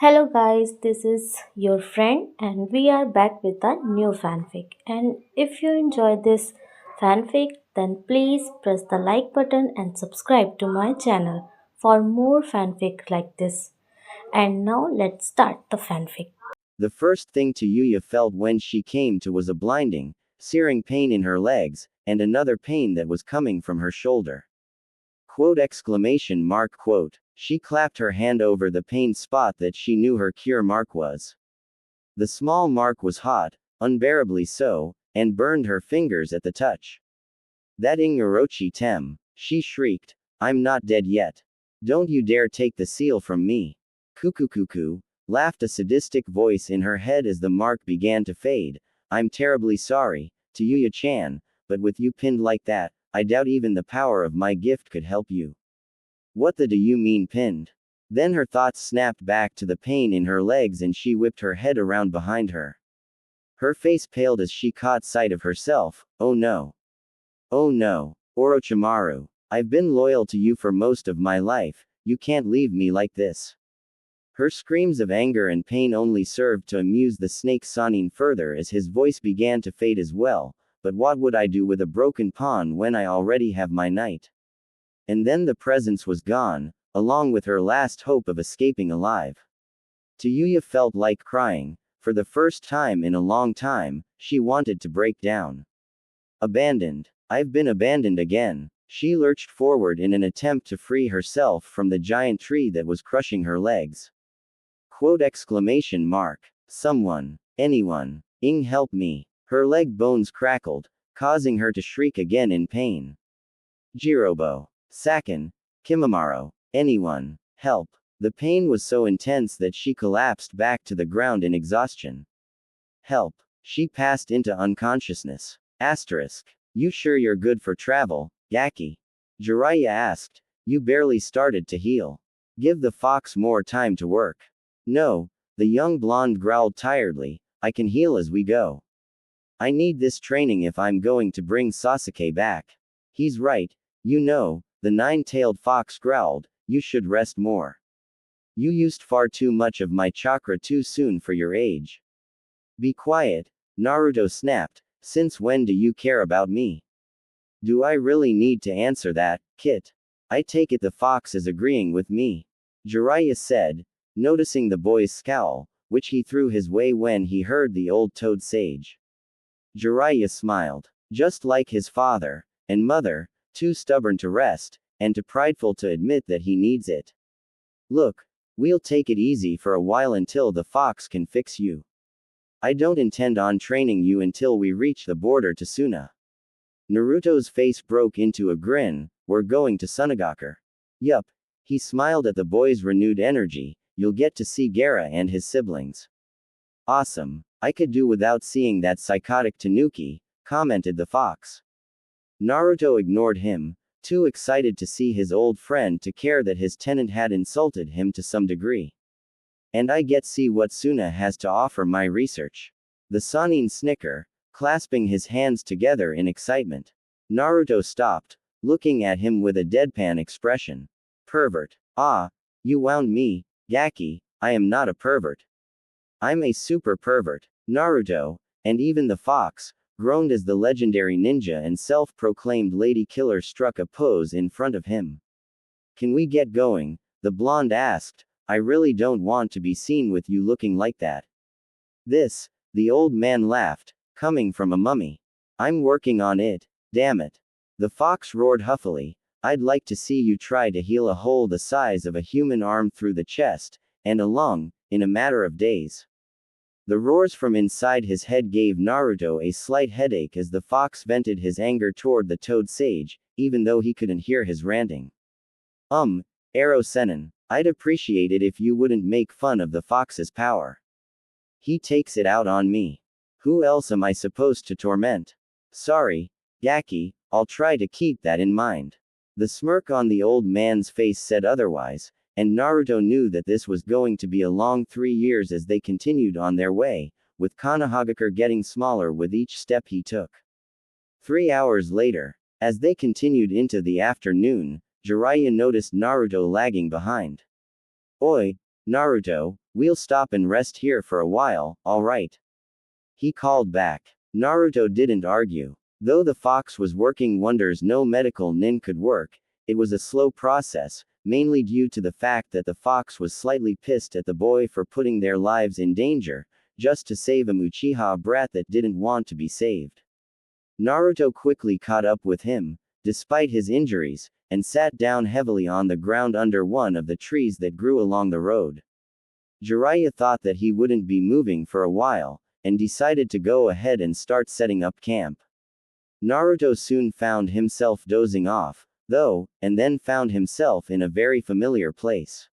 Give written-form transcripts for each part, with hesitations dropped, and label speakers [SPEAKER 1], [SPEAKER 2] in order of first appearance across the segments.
[SPEAKER 1] Hello guys, this is your friend and we are back with a new fanfic. And if you enjoy this fanfic, then please press the like button and subscribe to my channel for more fanfic like this. And now let's start the fanfic.
[SPEAKER 2] The first thing Yuya felt when she came to was a blinding, searing pain in her legs, and another pain that was coming from her shoulder. Quote exclamation mark quote. She clapped her hand over the pain spot that she knew her cure mark was. The small mark was hot, unbearably so, and burned her fingers at the touch. That Ingarochi Tem, she shrieked, I'm not dead yet. Don't you dare take the seal from me. Cuckoo cuckoo, laughed a sadistic voice in her head as the mark began to fade. I'm terribly sorry, to Yuya-chan, but with you pinned like that, I doubt even the power of my gift could help you. What the do you mean pinned? Then her thoughts snapped back to the pain in her legs and she whipped her head around behind her. Her face paled as she caught sight of herself. Oh no. Oh no. Orochimaru. I've been loyal to you for most of my life, you can't leave me like this. Her screams of anger and pain only served to amuse the snake Sanin further as his voice began to fade as well, but what would I do with a broken pawn when I already have my knight? And then the presence was gone, along with her last hope of escaping alive. Tayuya felt like crying. For the first time in a long time, she wanted to break down. Abandoned. I've been abandoned again. She lurched forward in an attempt to free herself from the giant tree that was crushing her legs. Quote exclamation mark. Someone. Anyone. Ing help me. Her leg bones crackled, causing her to shriek again in pain. Jirobo. Sakin. Kimamaro. Anyone. Help. The pain was so intense that she collapsed back to the ground in exhaustion. Help. She passed into unconsciousness. Asterisk. You sure you're good for travel, Gaki? Jiraiya asked. You barely started to heal. Give the fox more time to work. No, the young blonde growled tiredly. I can heal as we go. I need this training if I'm going to bring Sasuke back. He's right, you know, the nine-tailed fox growled, you should rest more. You used far too much of my chakra too soon for your age. Be quiet, Naruto snapped, since when do you care about me? Do I really need to answer that, Kit? I take it the fox is agreeing with me. Jiraiya said, noticing the boy's scowl, which he threw his way when he heard the old toad sage. Jiraiya smiled. Just like his father and mother, too stubborn to rest, and too prideful to admit that he needs it. Look, we'll take it easy for a while until the fox can fix you. I don't intend on training you until we reach the border to Suna. Naruto's face broke into a grin. We're going to Sunagakur. Yup. He smiled at the boy's renewed energy. You'll get to see Gaara and his siblings. Awesome. I could do without seeing that psychotic Tanuki, commented the fox. Naruto ignored him, too excited to see his old friend to care that his tenant had insulted him to some degree. And I get see what Suna has to offer my research. The Sanin snicker, clasping his hands together in excitement. Naruto stopped, looking at him with a deadpan expression. Pervert. Ah, you wound me, Gaki, I am not a pervert. I'm a super pervert. Naruto, and even the fox, groaned as the legendary ninja and self-proclaimed lady killer struck a pose in front of him. Can we get going? The blonde asked. I really don't want to be seen with you looking like that. The old man laughed, coming from a mummy. I'm working on it, damn it. The fox roared huffily. I'd like to see you try to heal a hole the size of a human arm through the chest, and a lung, in a matter of days. The roars from inside his head gave Naruto a slight headache as the fox vented his anger toward the toad sage, even though he couldn't hear his ranting. Arrow Sennin, I'd appreciate it if you wouldn't make fun of the fox's power. He takes it out on me. Who else am I supposed to torment? Sorry, Gaki, I'll try to keep that in mind. The smirk on the old man's face said otherwise, and Naruto knew that this was going to be a long 3 years as they continued on their way, with Konohagakure getting smaller with each step he took. 3 hours later, as they continued into the afternoon, Jiraiya noticed Naruto lagging behind. Oi, Naruto, we'll stop and rest here for a while, alright? He called back. Naruto didn't argue. Though the fox was working wonders no medical nin could work, it was a slow process, mainly due to the fact that the fox was slightly pissed at the boy for putting their lives in danger, just to save a Uchiha brat that didn't want to be saved. Naruto quickly caught up with him, despite his injuries, and sat down heavily on the ground under one of the trees that grew along the road. Jiraiya thought that he wouldn't be moving for a while, and decided to go ahead and start setting up camp. Naruto soon found himself dozing off, though, and then found himself in a very familiar place.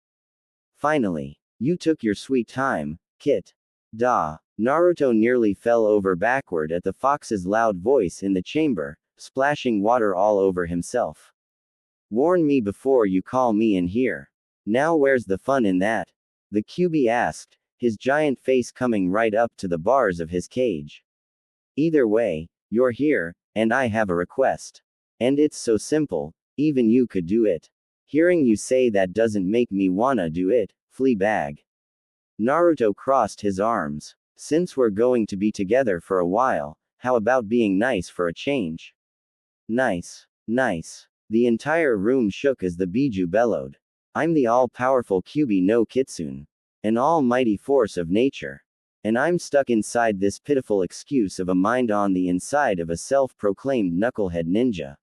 [SPEAKER 2] Finally, you took your sweet time, Kit. Da. Naruto nearly fell over backward at the fox's loud voice in the chamber, splashing water all over himself. Warn me before you call me in here. Now where's the fun in that? The QB asked, his giant face coming right up to the bars of his cage. Either way, you're here, and I have a request. And it's so simple, even you could do it. Hearing you say that doesn't make me wanna do it, Fleabag. Naruto crossed his arms. Since we're going to be together for a while, how about being nice for a change? Nice. Nice. The entire room shook as the Biju bellowed. I'm the all-powerful Kyuubi no Kitsune. An almighty force of nature. And I'm stuck inside this pitiful excuse of a mind on the inside of a self-proclaimed knucklehead ninja.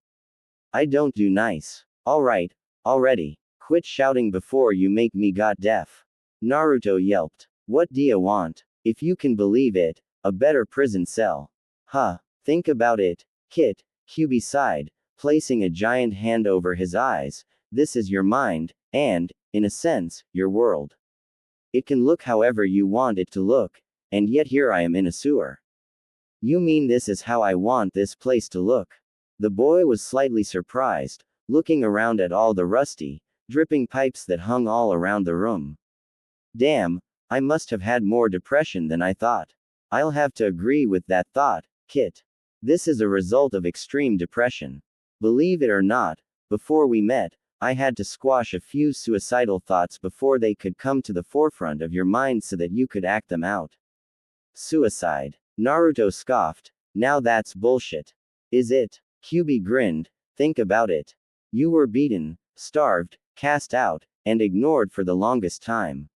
[SPEAKER 2] I don't do nice. Alright, already. Quit shouting before you make me got deaf. Naruto yelped. What do ya want? If you can believe it, a better prison cell. Huh, think about it, Kit, Kyuubi sighed, placing a giant hand over his eyes. This is your mind, and, in a sense, your world. It can look however you want it to look, and yet here I am in a sewer. You mean this is how I want this place to look? The boy was slightly surprised, looking around at all the rusty, dripping pipes that hung all around the room. Damn, I must have had more depression than I thought. I'll have to agree with that thought, Kit. This is a result of extreme depression. Believe it or not, before we met, I had to squash a few suicidal thoughts before they could come to the forefront of your mind so that you could act them out. Suicide. Naruto scoffed. Now that's bullshit. Is it? Kyuubi grinned. Think about it. You were beaten, starved, cast out, and ignored for the longest time.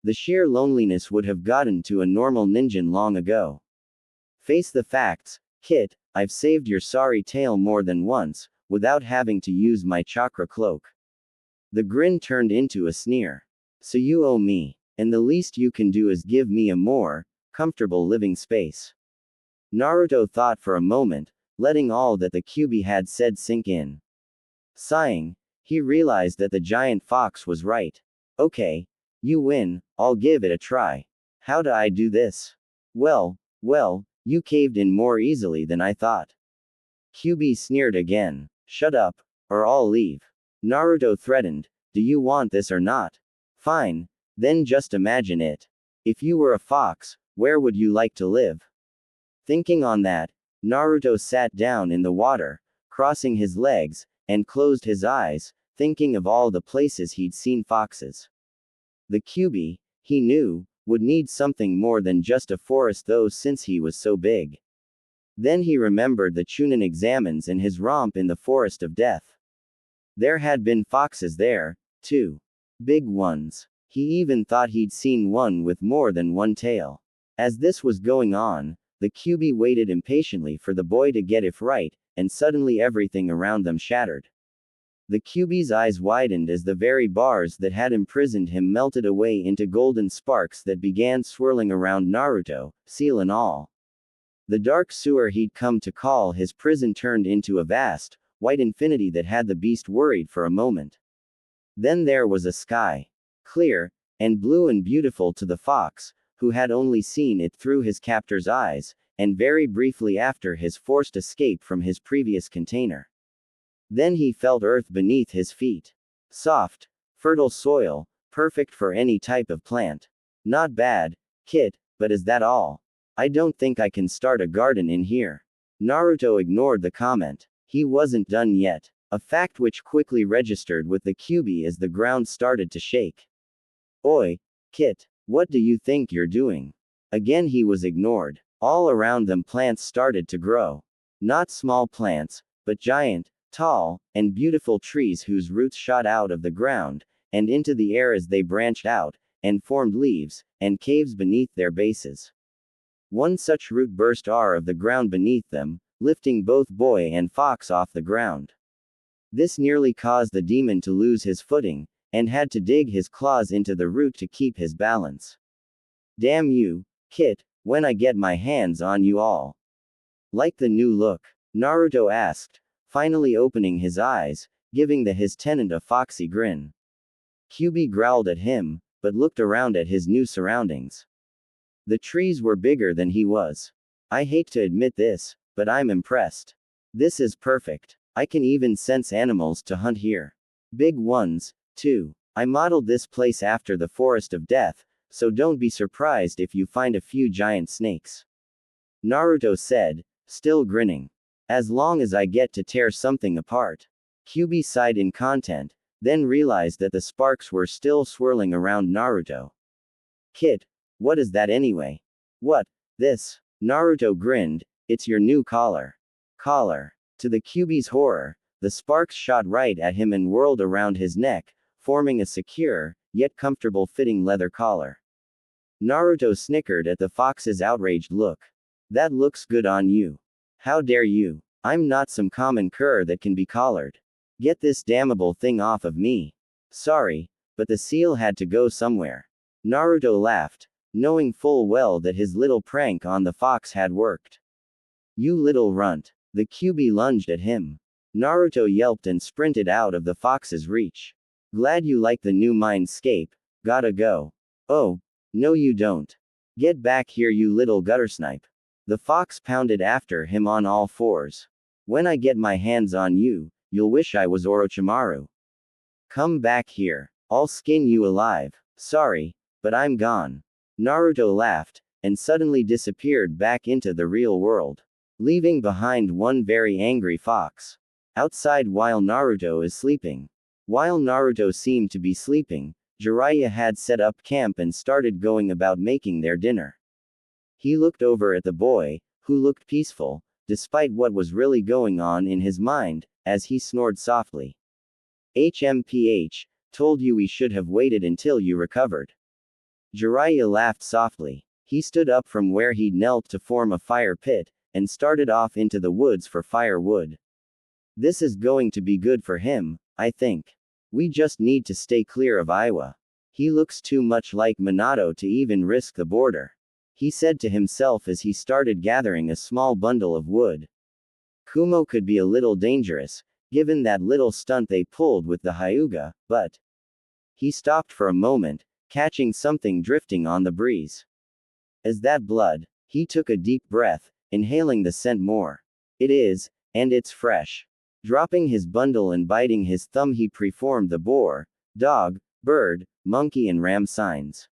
[SPEAKER 2] The sheer loneliness would have gotten to a normal ninja long ago. Face the facts, Kit, I've saved your sorry tail more than once, without having to use my chakra cloak. The grin turned into a sneer. So you owe me, and the least you can do is give me a more comfortable living space. Naruto thought for a moment, letting all that the Kyuubi had said sink in. Sighing, he realized that the giant fox was right. Okay, you win, I'll give it a try. How do I do this? Well, you caved in more easily than I thought. Kyuubi sneered again. Shut up, or I'll leave. Naruto threatened. Do you want this or not? Fine, then just imagine it. If you were a fox, where would you like to live? Thinking on that, Naruto sat down in the water, crossing his legs, and closed his eyes, thinking of all the places he'd seen foxes. The Kyuubi, he knew, would need something more than just a forest though since he was so big. Then he remembered the Chunin examines and his romp in the forest of death. There had been foxes there, too. Big ones. He even thought he'd seen one with more than one tail. As this was going on, the Kyuubi waited impatiently for the boy to get it right, and suddenly everything around them shattered. The Kyuubi's eyes widened as the very bars that had imprisoned him melted away into golden sparks that began swirling around Naruto, seal and all. The dark sewer he'd come to call his prison turned into a vast, white infinity that had the beast worried for a moment. Then there was a sky. Clear, and blue and beautiful to the fox, who had only seen it through his captor's eyes, and very briefly after his forced escape from his previous container. Then he felt earth beneath his feet. Soft, fertile soil, perfect for any type of plant. Not bad, Kit, but is that all? I don't think I can start a garden in here. Naruto ignored the comment. He wasn't done yet, a fact which quickly registered with the Kyuubi as the ground started to shake. Oi, Kit, what do you think you're doing? Again he was ignored. All around them plants started to grow. Not small plants, but giant, tall, and beautiful trees whose roots shot out of the ground, and into the air as they branched out, and formed leaves, and caves beneath their bases. One such root burst out of the ground beneath them, lifting both boy and fox off the ground. This nearly caused the demon to lose his footing, and had to dig his claws into the root to keep his balance. Damn you, Kit, when I get my hands on you all. Like the new look? Naruto asked, finally opening his eyes, giving his tenant a foxy grin. Kyubi growled at him, but looked around at his new surroundings. The trees were bigger than he was. I hate to admit this, but I'm impressed. This is perfect. I can even sense animals to hunt here. Big ones, too. I modeled this place after the Forest of Death, so don't be surprised if you find a few giant snakes. Naruto said, still grinning. As long as I get to tear something apart. Kyubi sighed in content, then realized that the sparks were still swirling around Naruto. Kid, what is that anyway? What? This? Naruto grinned, it's your new collar. Collar. To the Kyubi's horror, the sparks shot right at him and whirled around his neck, forming a secure, yet comfortable fitting leather collar. Naruto snickered at the fox's outraged look. That looks good on you. How dare you? I'm not some common cur that can be collared. Get this damnable thing off of me. Sorry, but the seal had to go somewhere. Naruto laughed, knowing full well that his little prank on the fox had worked. You little runt. The Kyubi lunged at him. Naruto yelped and sprinted out of the fox's reach. Glad you like the new mindscape, gotta go. Oh, no you don't. Get back here you little guttersnipe. The fox pounded after him on all fours. When I get my hands on you, you'll wish I was Orochimaru. Come back here. I'll skin you alive. Sorry, but I'm gone. Naruto laughed, and suddenly disappeared back into the real world, leaving behind one very angry fox. Outside while Naruto is sleeping. While Naruto seemed to be sleeping, Jiraiya had set up camp and started going about making their dinner. He looked over at the boy, who looked peaceful, despite what was really going on in his mind, as he snored softly. HMPH, told you we should have waited until you recovered. Jiraiya laughed softly. He stood up from where he'd knelt to form a fire pit, and started off into the woods for firewood. This is going to be good for him, I think. We just need to stay clear of Iwa. He looks too much like Minato to even risk the border. He said to himself as he started gathering a small bundle of wood. Kumo could be a little dangerous, given that little stunt they pulled with the Hyuga, but... He stopped for a moment, catching something drifting on the breeze. Is that blood? He took a deep breath, inhaling the scent more. It is, and it's fresh. Dropping his bundle and biting his thumb he performed the boar, dog, bird, monkey and ram signs.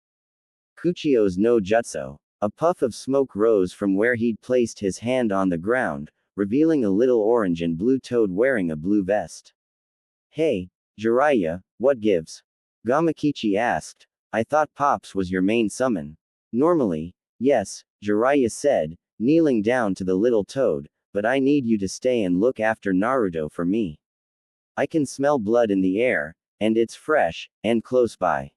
[SPEAKER 2] Kuchio's no jutsu. A puff of smoke rose from where he'd placed his hand on the ground, revealing a little orange and blue toad wearing a blue vest. Hey, Jiraiya, what gives? Gamakichi asked. I thought Pops was your main summon. Normally, yes, Jiraiya said, kneeling down to the little toad, but I need you to stay and look after Naruto for me. I can smell blood in the air, and it's fresh, and close by.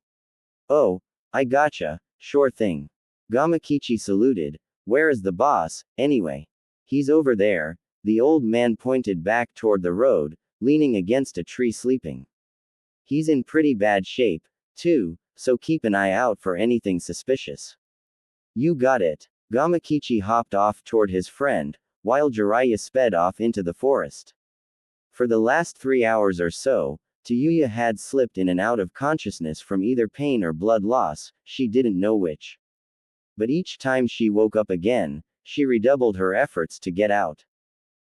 [SPEAKER 2] Oh, I gotcha, sure thing. Gamakichi saluted. Where is the boss, anyway? He's over there. The old man pointed back toward the road, leaning against a tree sleeping. He's in pretty bad shape, too, so keep an eye out for anything suspicious. You got it. Gamakichi hopped off toward his friend, while Jiraiya sped off into the forest. For the last 3 hours or so, Tayuya had slipped in and out of consciousness from either pain or blood loss, she didn't know which. But each time she woke up again, she redoubled her efforts to get out.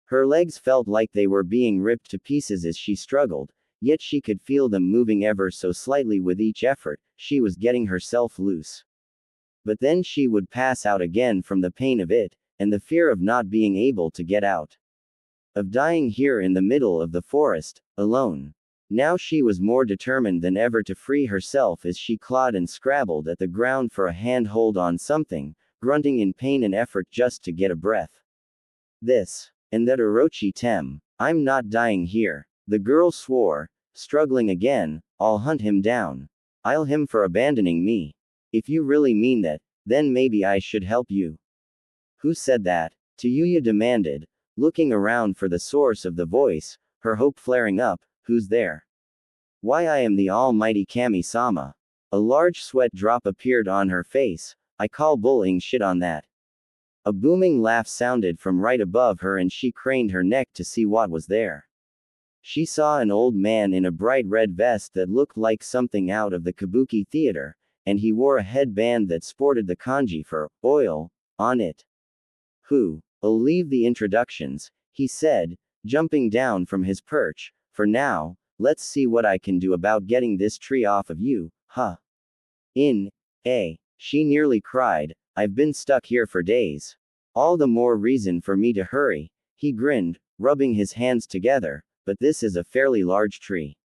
[SPEAKER 2] Her legs felt like they were being ripped to pieces as she struggled, yet she could feel them moving ever so slightly with each effort. She was getting herself loose. But then she would pass out again from the pain of it, and the fear of not being able to get out. Of dying here in the middle of the forest, alone. Now she was more determined than ever to free herself as she clawed and scrabbled at the ground for a handhold on something, grunting in pain and effort just to get a breath. This, and that Orochi Tem. I'm not dying here. The girl swore, struggling again. I'll hunt him down. I'll him for abandoning me. If you really mean that, then maybe I should help you. Who said that? Tayuya demanded, looking around for the source of the voice, her hope flaring up. Who's there? Why, I am the almighty Kami-sama. A large sweat drop appeared on her face. I call bullying shit on that. A booming laugh sounded from right above her and she craned her neck to see what was there. She saw an old man in a bright red vest that looked like something out of the kabuki theater, and he wore a headband that sported the kanji for oil on it. I'll leave the introductions, he said, jumping down from his perch. For now, let's see what I can do about getting this tree off of you, huh? She nearly cried. I've been stuck here for days. All the more reason for me to hurry, he grinned, rubbing his hands together, but this is a fairly large tree.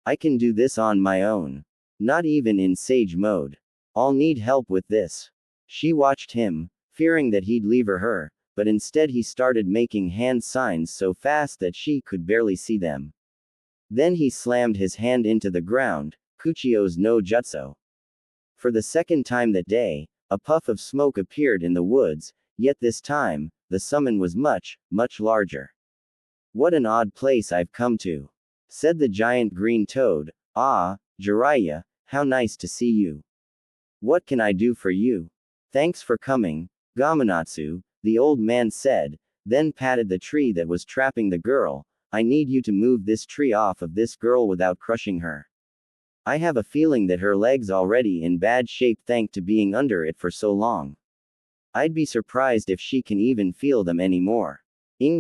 [SPEAKER 2] I can do this on my own. Not even in sage mode. I'll need help with this. She watched him, fearing that he'd leave her, but instead he started making hand signs so fast that she could barely see them. Then he slammed his hand into the ground, Kuchio's no jutsu. For the second time that day, a puff of smoke appeared in the woods, yet this time, the summon was much, much larger. What an odd place I've come to, said the giant green toad. Ah, Jiraiya, how nice to see you. What can I do for you? Thanks for coming, Gamanatsu, the old man said, then patted the tree that was trapping the girl. I need you to move this tree off of this girl without crushing her. I have a feeling that her leg's already in bad shape thanks to being under it for so long. I'd be surprised if she can even feel them anymore.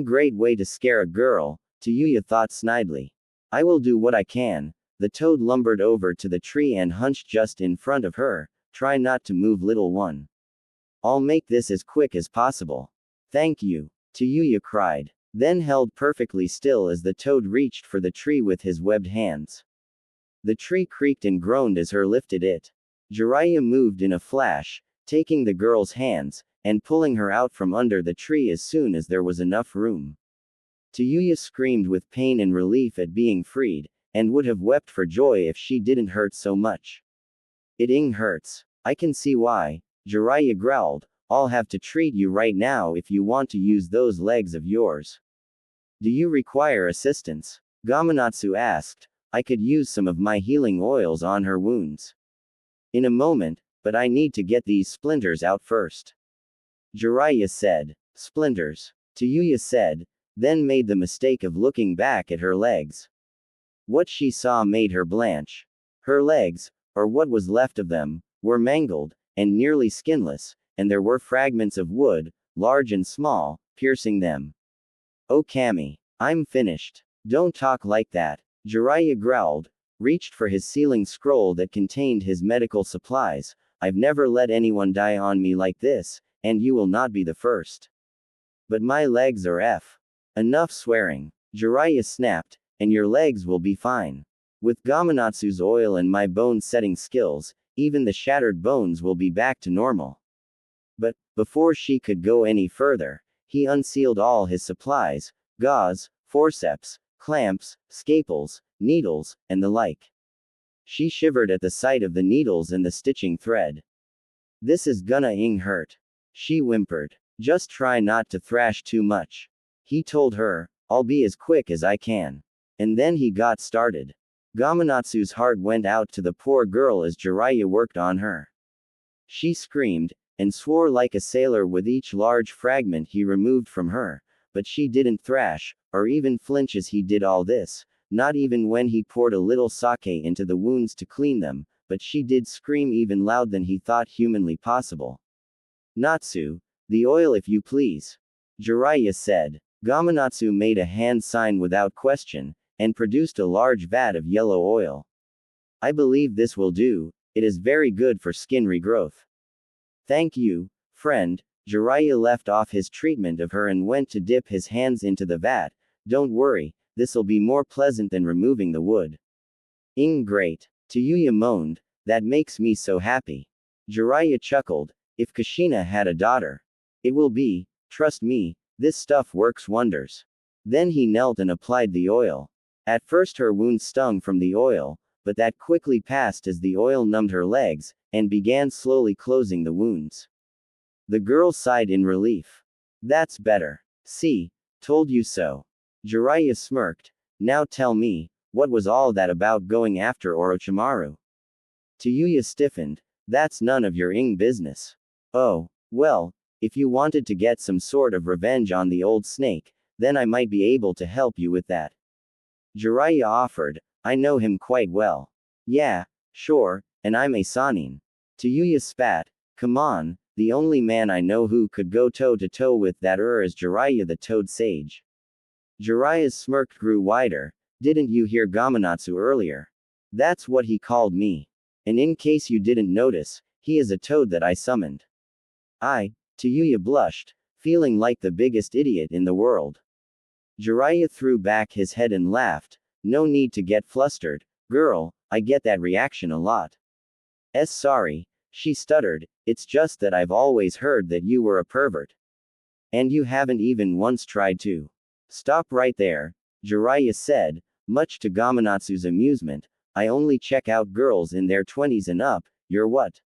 [SPEAKER 2] Great way to scare a girl, Tayuya thought snidely. I will do what I can. The toad lumbered over to the tree and hunched just in front of her. Try not to move, little one. I'll make this as quick as possible. Thank you, Tayuya cried, then held perfectly still as the toad reached for the tree with his webbed hands. The tree creaked and groaned as her lifted it. Jiraiya moved in a flash, taking the girl's hands, and pulling her out from under the tree as soon as there was enough room. Tayuya screamed with pain and relief at being freed, and would have wept for joy if she didn't hurt so much. It hurts. I can see why, Jiraiya growled. I'll have to treat you right now if you want to use those legs of yours. Do you require assistance? Gamanatsu asked. I could use some of my healing oils on her wounds. In a moment, but I need to get these splinters out first. Jiraiya said. Splinters. Tayuya said, then made the mistake of looking back at her legs. What she saw made her blanch. Her legs, or what was left of them, were mangled, and nearly skinless, and there were fragments of wood, large and small, piercing them. Oh Kami, I'm finished. Don't talk like that. Jiraiya growled, reached for his sealing scroll that contained his medical supplies. I've never let anyone die on me like this, and you will not be the first. But my legs are F. Enough swearing. Jiraiya snapped, and your legs will be fine. With Gamanatsu's oil and my bone-setting skills, even the shattered bones will be back to normal. But, before she could go any further, he unsealed all his supplies, gauze, forceps, clamps, scalpels, needles, and the like. She shivered at the sight of the needles and the stitching thread. This is gonna hurt. She whimpered. Just try not to thrash too much. He told her, I'll be as quick as I can. And then he got started. Gamanatsu's heart went out to the poor girl as Jiraiya worked on her. She screamed, and swore like a sailor with each large fragment he removed from her, but she didn't thrash, or even flinch as he did all this, not even when he poured a little sake into the wounds to clean them, but she did scream even louder than he thought humanly possible. Natsu, the oil if you please. Jiraiya said. Gamanatsu made a hand sign without question, and produced a large vat of yellow oil. I believe this will do, it is very good for skin regrowth. Thank you, friend. Jiraiya left off his treatment of her and went to dip his hands into the vat. Don't worry, this'll be more pleasant than removing the wood. Great. Tayuya moaned, that makes me so happy. Jiraiya chuckled, if Kushina had a daughter. It will be, trust me, this stuff works wonders. Then he knelt and applied the oil. At first her wound stung from the oil, but that quickly passed as the oil numbed her legs, and began slowly closing the wounds. The girl sighed in relief. That's better. See, told you so. Jiraiya smirked, now tell me, what was all that about going after Orochimaru? Tayuya stiffened, that's none of your business. Oh, well, if you wanted to get some sort of revenge on the old snake, then I might be able to help you with that. Jiraiya offered, I know him quite well. Yeah, sure, and I'm a Sanin. Tayuya spat, come on, the only man I know who could go toe-to-toe with that is Jiraiya the Toad Sage. Jiraiya's smirk grew wider, didn't you hear Gamanatsu earlier? That's what he called me. And in case you didn't notice, he is a toad that I summoned. Tayuya blushed, feeling like the biggest idiot in the world. Jiraiya threw back his head and laughed, no need to get flustered, girl, I get that reaction a lot. Sorry, she stuttered, it's just that I've always heard that you were a pervert. And you haven't even once tried to. Stop right there, Jiraiya said, much to Gamanatsu's amusement, I only check out girls in their 20s and up, you're what?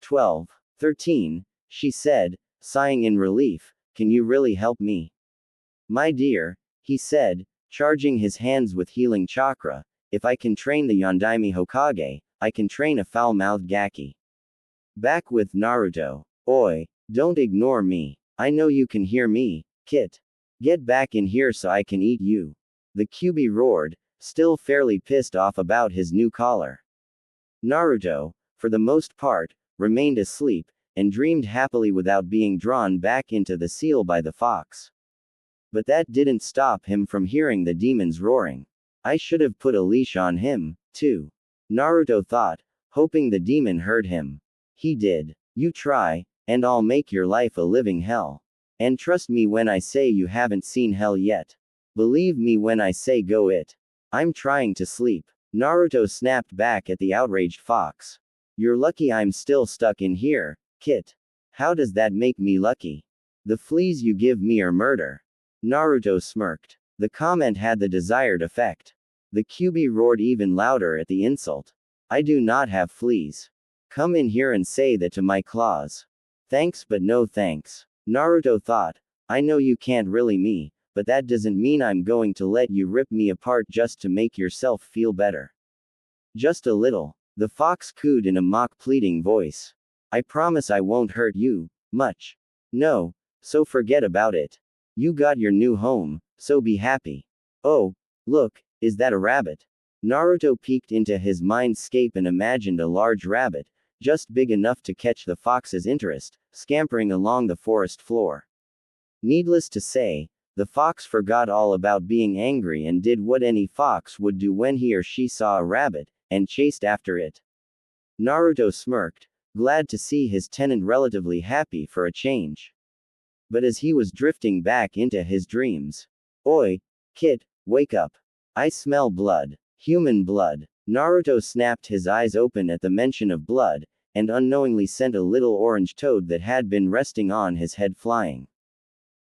[SPEAKER 2] 12, 13, she said, sighing in relief, can you really help me? My dear, he said, charging his hands with healing chakra, if I can train the Yondaime Hokage, I can train a foul-mouthed Gaki. Back with Naruto. Oi, don't ignore me. I know you can hear me, Kit. Get back in here so I can eat you. The Kyuubi roared, still fairly pissed off about his new collar. Naruto, for the most part, remained asleep, and dreamed happily without being drawn back into the seal by the fox. But that didn't stop him from hearing the demons roaring. I should have put a leash on him, too. Naruto thought, hoping the demon heard him. He did. You try, and I'll make your life a living hell. And trust me when I say you haven't seen hell yet. Believe me when I say go it. I'm trying to sleep. Naruto snapped back at the outraged fox. You're lucky I'm still stuck in here, Kit. How does that make me lucky? The fleas you give me are murder. Naruto smirked. The comment had the desired effect. The Kyuubi roared even louder at the insult. I do not have fleas. Come in here and say that to my claws. Thanks but no thanks. Naruto thought, I know you can't really me, but that doesn't mean I'm going to let you rip me apart just to make yourself feel better. Just a little. The fox cooed in a mock pleading voice. I promise I won't hurt you, much. No, so forget about it. You got your new home, so be happy. Oh, look, is that a rabbit? Naruto peeked into his mindscape and imagined a large rabbit, just big enough to catch the fox's interest, scampering along the forest floor. Needless to say, the fox forgot all about being angry and did what any fox would do when he or she saw a rabbit, and chased after it. Naruto smirked, glad to see his tenant relatively happy for a change. But as he was drifting back into his dreams, Oi, Kit, wake up. I smell blood. Human blood. Naruto snapped his eyes open at the mention of blood, and unknowingly sent a little orange toad that had been resting on his head flying.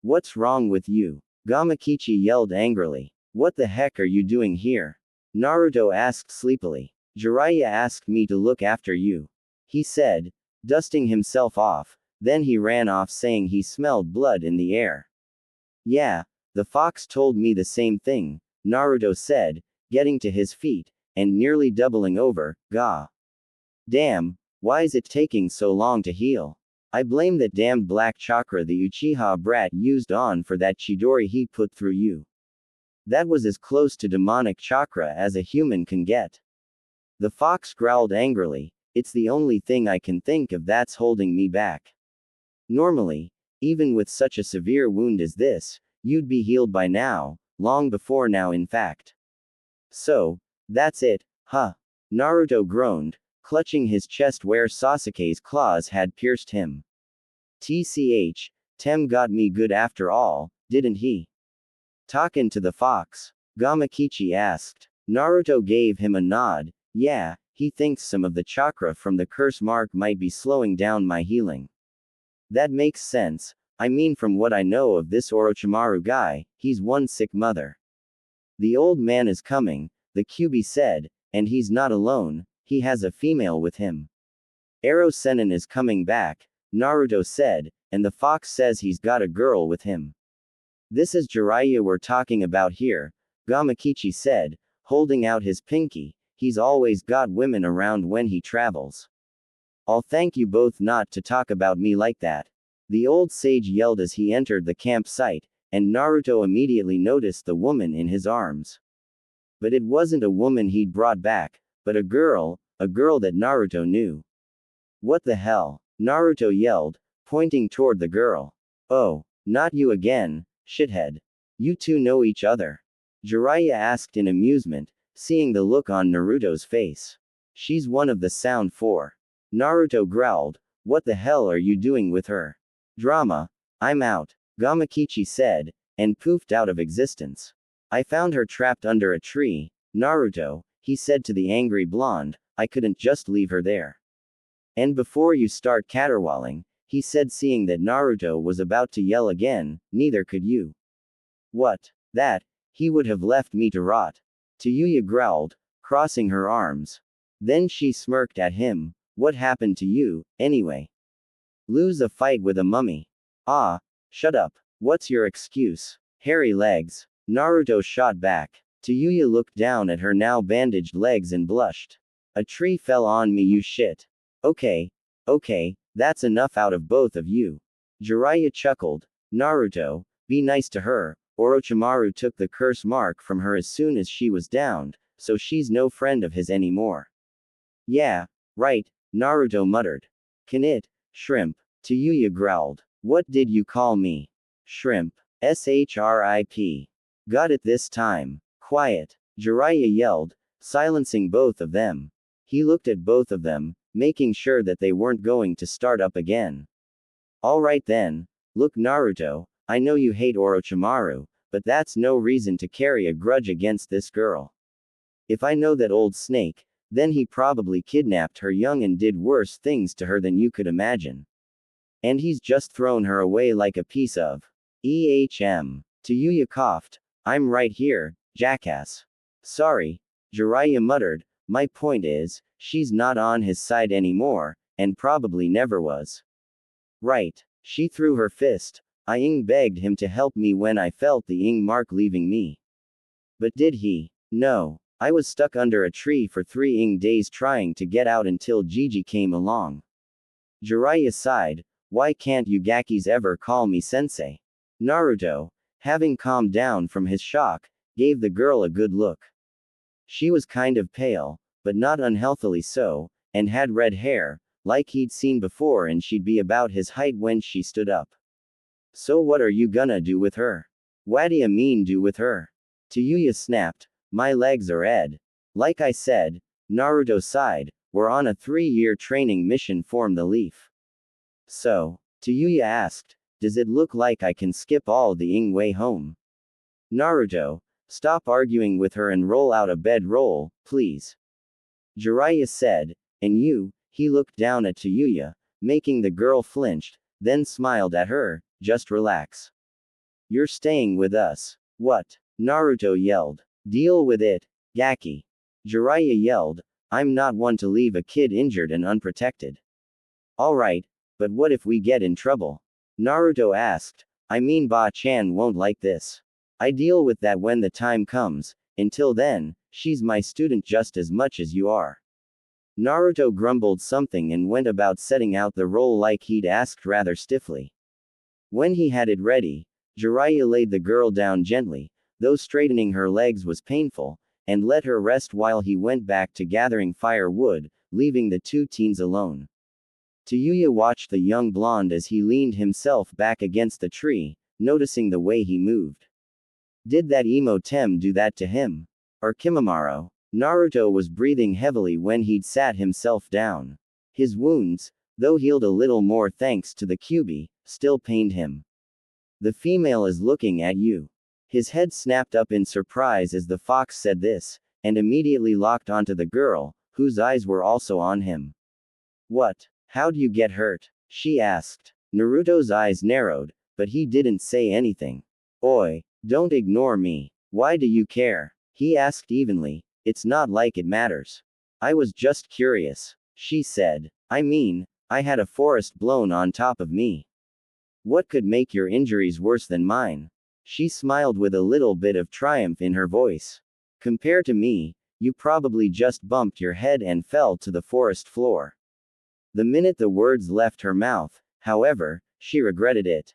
[SPEAKER 2] What's wrong with you? Gamakichi yelled angrily. What the heck are you doing here? Naruto asked sleepily. Jiraiya asked me to look after you. He said, dusting himself off, then he ran off saying he smelled blood in the air. Yeah, the fox told me the same thing, Naruto said, getting to his feet, and nearly doubling over, Gah. Damn, why is it taking so long to heal? I blame that damned black chakra the Uchiha brat used on for that Chidori he put through you. That was as close to demonic chakra as a human can get. The fox growled angrily, it's the only thing I can think of that's holding me back. Normally, even with such a severe wound as this, you'd be healed by now, long before now in fact. So, that's it, huh? Naruto groaned, clutching his chest where Sasuke's claws had pierced him. TCH, Tem got me good after all, didn't he? Talkin' to the fox. Gamakichi asked. Naruto gave him a nod. Yeah, he thinks some of the chakra from the curse mark might be slowing down my healing. That makes sense. I mean, from what I know of this Orochimaru guy, he's one sick mother. The old man is coming, the Kyuubi said, and he's not alone, he has a female with him. Ero Sennin is coming back, Naruto said, and the fox says he's got a girl with him. This is Jiraiya we're talking about here, Gamakichi said, holding out his pinky. He's always got women around when he travels. I'll thank you both not to talk about me like that. The old sage yelled as he entered the campsite, and Naruto immediately noticed the woman in his arms. But it wasn't a woman he'd brought back, but a girl that Naruto knew. What the hell? Naruto yelled, pointing toward the girl. Oh, not you again, shithead. You two know each other? Jiraiya asked in amusement, seeing the look on Naruto's face. She's one of the Sound Four. Naruto growled, what the hell are you doing with her? Drama. I'm out, Gamakichi said, and poofed out of existence. I found her trapped under a tree, Naruto, he said to the angry blonde, I couldn't just leave her there. And before you start caterwauling, he said, seeing that Naruto was about to yell again, neither could you. What? That? He would have left me to rot. Tayuya growled, crossing her arms. Then she smirked at him, what happened to you, anyway? Lose a fight with a mummy. Ah, shut up. What's your excuse? Hairy legs. Naruto shot back. Tayuya looked down at her now bandaged legs and blushed. A tree fell on me, you shit. Okay, that's enough out of both of you. Jiraiya chuckled. Naruto, be nice to her. Orochimaru took the curse mark from her as soon as she was downed, so she's no friend of his anymore. Yeah, right, Naruto muttered. Can it? Shrimp. Tayuya growled. What did you call me? Shrimp. SHRIP. Got it this time. Quiet. Jiraiya yelled, silencing both of them. He looked at both of them, making sure that they weren't going to start up again. Alright then. Look, Naruto, I know you hate Orochimaru, but that's no reason to carry a grudge against this girl. If I know that old snake, then he probably kidnapped her young and did worse things to her than you could imagine. And he's just thrown her away like a piece of EHM. Tayuya coughed. I'm right here, jackass. Sorry, Jiraiya muttered, my point is, she's not on his side anymore, and probably never was. Right. She threw her fist. I begged him to help me when I felt the mark leaving me. But did he? No. I was stuck under a tree for 3 days trying to get out until Gigi came along. Jiraiya sighed, why can't you Gakis ever call me sensei? Naruto, having calmed down from his shock, gave the girl a good look. She was kind of pale, but not unhealthily so, and had red hair, like he'd seen before, and she'd be about his height when she stood up. So what are you gonna do with her? What'd mean do with her? Tayuya snapped, my legs are ed. Like I said, Naruto sighed, we're on a 3-year training mission form the leaf. So, Tayuya asked, does it look like I can skip all the way home? Naruto, stop arguing with her and roll out a bedroll, please. Jiraiya said, and you, he looked down at Tayuya, making the girl flinched, then smiled at her, just relax. You're staying with us. What? Naruto yelled. Deal with it, Gaki. Jiraiya yelled, I'm not one to leave a kid injured and unprotected. Alright, but what if we get in trouble? Naruto asked, I mean Ba-chan won't like this. I deal with that when the time comes, until then, she's my student just as much as you are. Naruto grumbled something and went about setting out the roll like he'd asked rather stiffly. When he had it ready, Jiraiya laid the girl down gently, though straightening her legs was painful, and let her rest while he went back to gathering firewood, leaving the 2 teens alone. Tayuya watched the young blonde as he leaned himself back against the tree, noticing the way he moved. Did that Tem do that to him? Or Kimimaro? Naruto was breathing heavily when he'd sat himself down. His wounds, though healed a little more thanks to the Kyuubi, still pained him. The female is looking at you. His head snapped up in surprise as the fox said this, and immediately locked onto the girl, whose eyes were also on him. What? How'd you get hurt? She asked. Naruto's eyes narrowed, but he didn't say anything. Oi, don't ignore me. Why do you care? He asked evenly. It's not like it matters. I was just curious. She said. I mean, I had a forest blown on top of me. What could make your injuries worse than mine? She smiled with a little bit of triumph in her voice. Compared to me, you probably just bumped your head and fell to the forest floor. The minute the words left her mouth, however, she regretted it.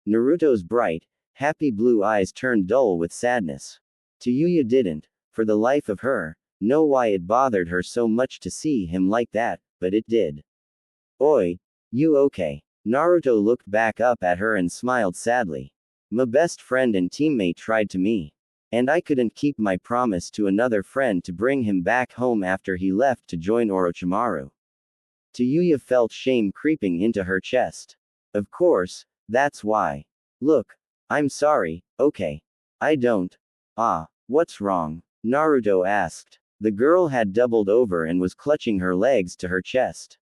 [SPEAKER 2] Naruto's bright, happy blue eyes turned dull with sadness. Tayuya didn't, for the life of her, know why it bothered her so much to see him like that, but it did. Oi, you okay? Naruto looked back up at her and smiled sadly. My best friend and teammate tried to me. And I couldn't keep my promise to another friend to bring him back home after he left to join Orochimaru. Tayuya felt shame creeping into her chest. Of course, that's why. Look, I'm sorry, okay. I don't. Ah, what's wrong? Naruto asked. The girl had doubled over and was clutching her legs to her chest.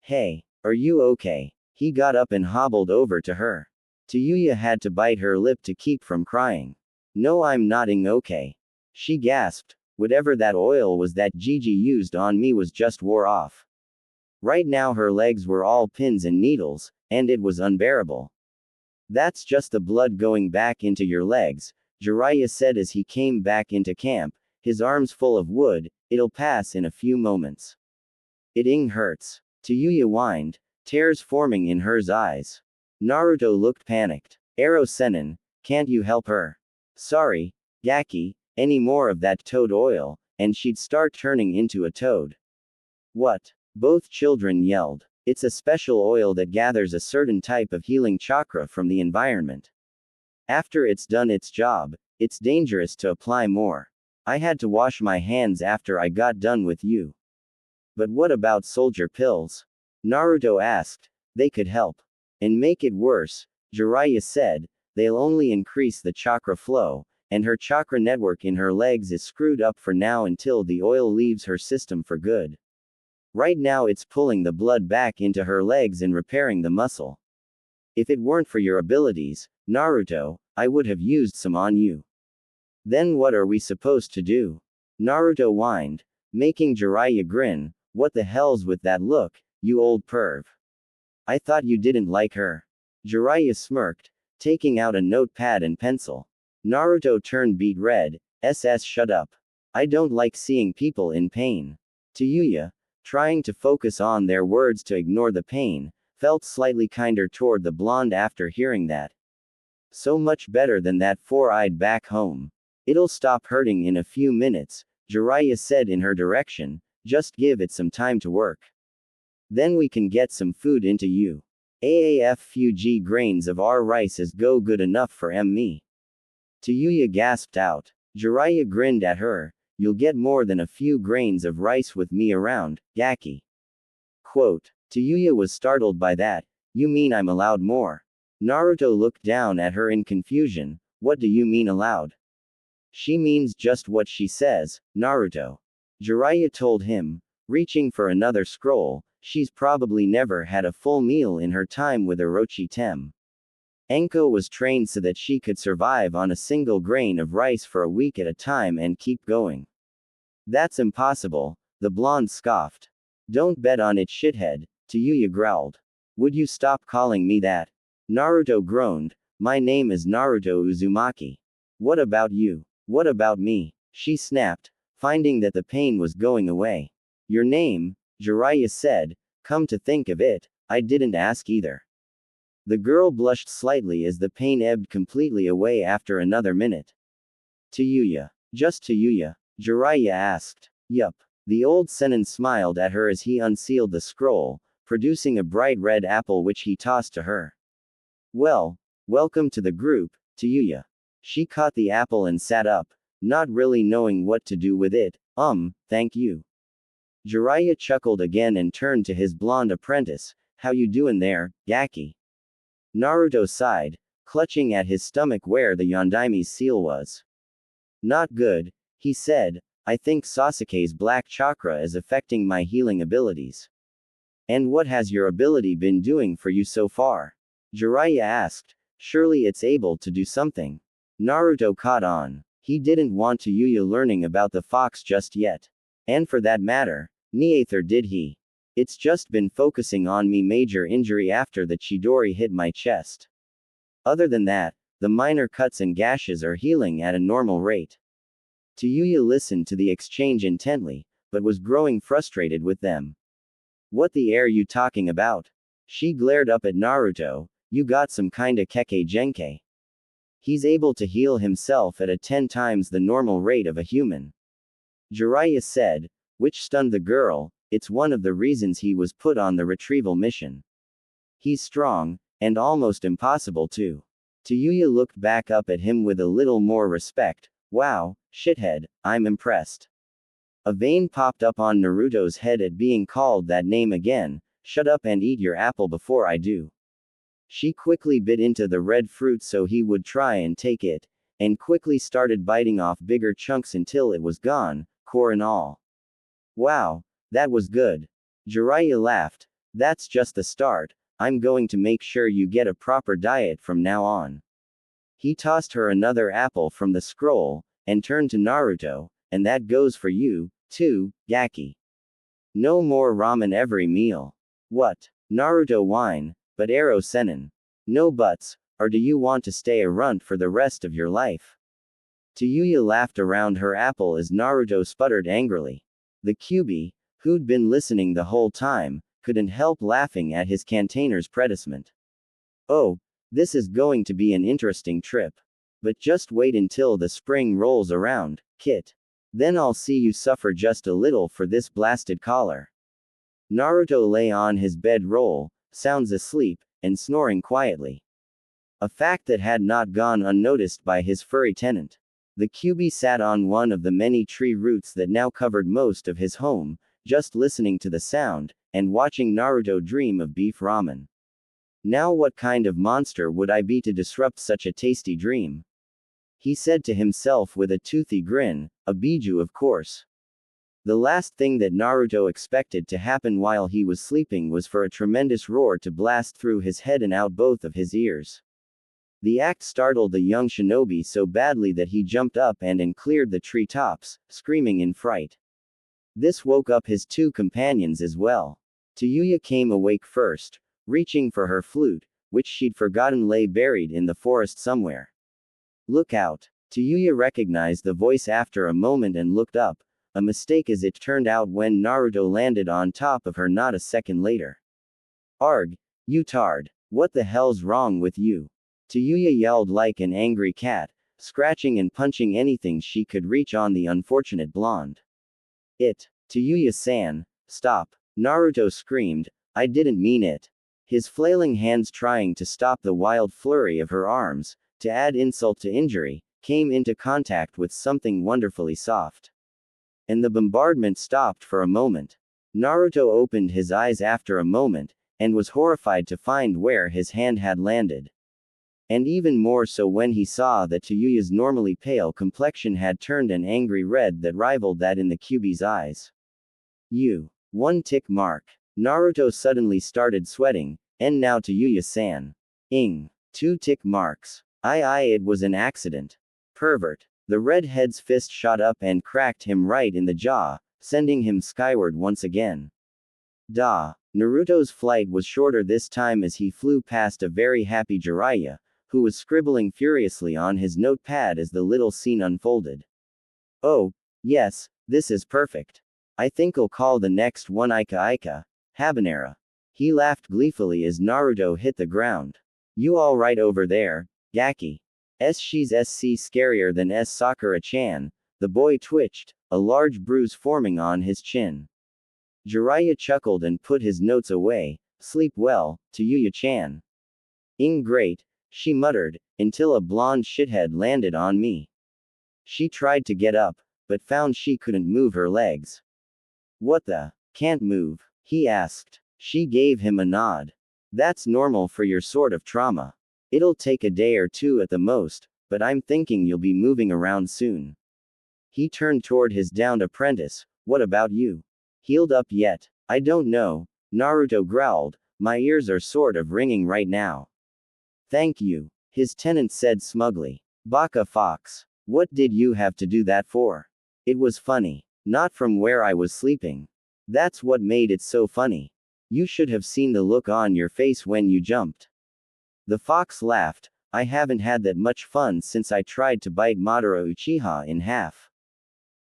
[SPEAKER 2] Hey, are you okay? He got up and hobbled over to her. Tayuya had to bite her lip to keep from crying. No, I'm nodding okay. She gasped. Whatever that oil was that Gigi used on me was just wore off. Right now her legs were all pins and needles, and it was unbearable. That's just the blood going back into your legs, Jiraiya said as he came back into camp, his arms full of wood. It'll pass in a few moments. It hurts. Tayuya whined, tears forming in her eyes. Naruto looked panicked. Ero Sennin, can't you help her? Sorry, Gaki, any more of that toad oil, and she'd start turning into a toad. What? Both children yelled. It's a special oil that gathers a certain type of healing chakra from the environment. After it's done its job, it's dangerous to apply more. I had to wash my hands after I got done with you. But what about soldier pills? Naruto asked. They could help. And make it worse, Jiraiya said, they'll only increase the chakra flow, and her chakra network in her legs is screwed up for now until the oil leaves her system for good. Right now it's pulling the blood back into her legs and repairing the muscle. If it weren't for your abilities, Naruto, I would have used some on you. Then what are we supposed to do? Naruto whined, making Jiraiya grin. What the hell's with that look, you old perv? I thought you didn't like her. Jiraiya smirked, taking out a notepad and pencil. Naruto turned beet red. Shut up. I don't like seeing people in pain. Tayuya, trying to focus on their words to ignore the pain, felt slightly kinder toward the blonde after hearing that. So much better than that four-eyed back home. It'll stop hurting in a few minutes, Jiraiya said in her direction, just give it some time to work. Then we can get some food into you. AAF few G grains of our rice is go good enough for me. Tayuya gasped out. Jiraiya grinned at her. You'll get more than a few grains of rice with me around, Gaki. Quote. Tayuya was startled by that. You mean I'm allowed more? Naruto looked down at her in confusion. What do you mean allowed? She means just what she says, Naruto. Jiraiya told him, reaching for another scroll. She's probably never had a full meal in her time with Orochi Tem. Enko was trained so that she could survive on a single grain of rice for a week at a time and keep going. That's impossible, the blonde scoffed. Don't bet on it, shithead, Tayuya growled. Would you stop calling me that? Naruto groaned. My name is Naruto Uzumaki. What about you? What about me? She snapped, finding that the pain was going away. Your name? Jiraiya said. Come to think of it, I didn't ask either. The girl blushed slightly as the pain ebbed completely away after another minute. Tayuya. Just Tayuya? Jiraiya asked. Yup. The old Sennin smiled at her as he unsealed the scroll, producing a bright red apple which he tossed to her. Well, welcome to the group, Tayuya. She caught the apple and sat up, not really knowing what to do with it. Thank you. Jiraiya chuckled again and turned to his blonde apprentice. How you doing there, Gaki? Naruto sighed, clutching at his stomach where the Yondaime's seal was. Not good, he said. I think Sasuke's black chakra is affecting my healing abilities. And what has your ability been doing for you so far? Jiraiya asked. Surely it's able to do something. Naruto caught on. He didn't want to Yuya learning about the fox just yet. And for that matter, neither did he. It's just been focusing on me major injury after the Chidori hit my chest. Other than that, the minor cuts and gashes are healing at a normal rate. Yuya listened to the exchange intently, but was growing frustrated with them. What the air you talking about? She glared up at Naruto. You got some kinda keke genkai. He's able to heal himself at a 10 times the normal rate of a human. Jiraiya said, which stunned the girl. It's one of the reasons he was put on the retrieval mission. He's strong, and almost impossible too. Yuya looked back up at him with a little more respect. Wow, shithead, I'm impressed. A vein popped up on Naruto's head at being called that name again. Shut up and eat your apple before I do. She quickly bit into the red fruit so he would try and take it, and quickly started biting off bigger chunks until it was gone, core and all. Wow, that was good. Jiraiya laughed. That's just the start. I'm going to make sure you get a proper diet from now on. He tossed her another apple from the scroll, and turned to Naruto, and that goes for you, too, Gaki. No more ramen every meal. What? Naruto whine, but Ero Sennin. No buts, or do you want to stay a runt for the rest of your life? Yuya laughed around her apple as Naruto sputtered angrily. The Kyuubi, who'd been listening the whole time, couldn't help laughing at his container's predicament. Oh, this is going to be an interesting trip. But just wait until the spring rolls around, Kit. Then I'll see you suffer just a little for this blasted collar. Naruto lay on his bedroll, sounds asleep, and snoring quietly. A fact that had not gone unnoticed by his furry tenant. The Kyuubi sat on one of the many tree roots that now covered most of his home, just listening to the sound, and watching Naruto dream of beef ramen. Now what kind of monster would I be to disrupt such a tasty dream? He said to himself with a toothy grin, a biju of course. The last thing that Naruto expected to happen while he was sleeping was for a tremendous roar to blast through his head and out both of his ears. The act startled the young shinobi so badly that he jumped up and cleared the tree tops, screaming in fright. This woke up his two companions as well. Yuya came awake first, reaching for her flute, which she'd forgotten lay buried in the forest somewhere. Look out! Yuya recognized the voice after a moment and looked up, a mistake as it turned out when Naruto landed on top of her not a second later. Arg! You tard! What the hell's wrong with you? Yuya yelled like an angry cat, scratching and punching anything she could reach on the unfortunate blonde. Yuya-san, stop! Naruto screamed, I didn't mean it. His flailing hands trying to stop the wild flurry of her arms, to add insult to injury, came into contact with something wonderfully soft. And the bombardment stopped for a moment. Naruto opened his eyes after a moment, and was horrified to find where his hand had landed. And even more so when he saw that Yuya's normally pale complexion had turned an angry red that rivaled that in the Kyuubi's eyes. One tick mark. Naruto suddenly started sweating, and now Yuya-san. 2 tick marks. It was an accident. Pervert. The redhead's fist shot up and cracked him right in the jaw, sending him skyward once again. Naruto's flight was shorter this time as he flew past a very happy Jiraiya, who was scribbling furiously on his notepad as the little scene unfolded. Oh, yes, this is perfect. I think I'll call the next one Ika Habanera. He laughed gleefully as Naruto hit the ground. You all right over there, Gaki? She's SC scarier than Sakura-chan. The boy twitched, a large bruise forming on his chin. Jiraiya chuckled and put his notes away. Sleep well, Yuya-chan. Great, she muttered, until a blonde shithead landed on me. She tried to get up, but found she couldn't move her legs. What the? Can't move? He asked. She gave him a nod. That's normal for your sort of trauma. It'll take a day or two at the most, but I'm thinking you'll be moving around soon. He turned toward his downed apprentice. What about you? Healed up yet? I don't know, Naruto growled. My ears are sort of ringing right now. Thank you, his tenant said smugly. Baka Fox. What did you have to do that for? It was funny. Not from where I was sleeping. That's what made it so funny. You should have seen the look on your face when you jumped. The fox laughed. I haven't had that much fun since I tried to bite Madara Uchiha in half.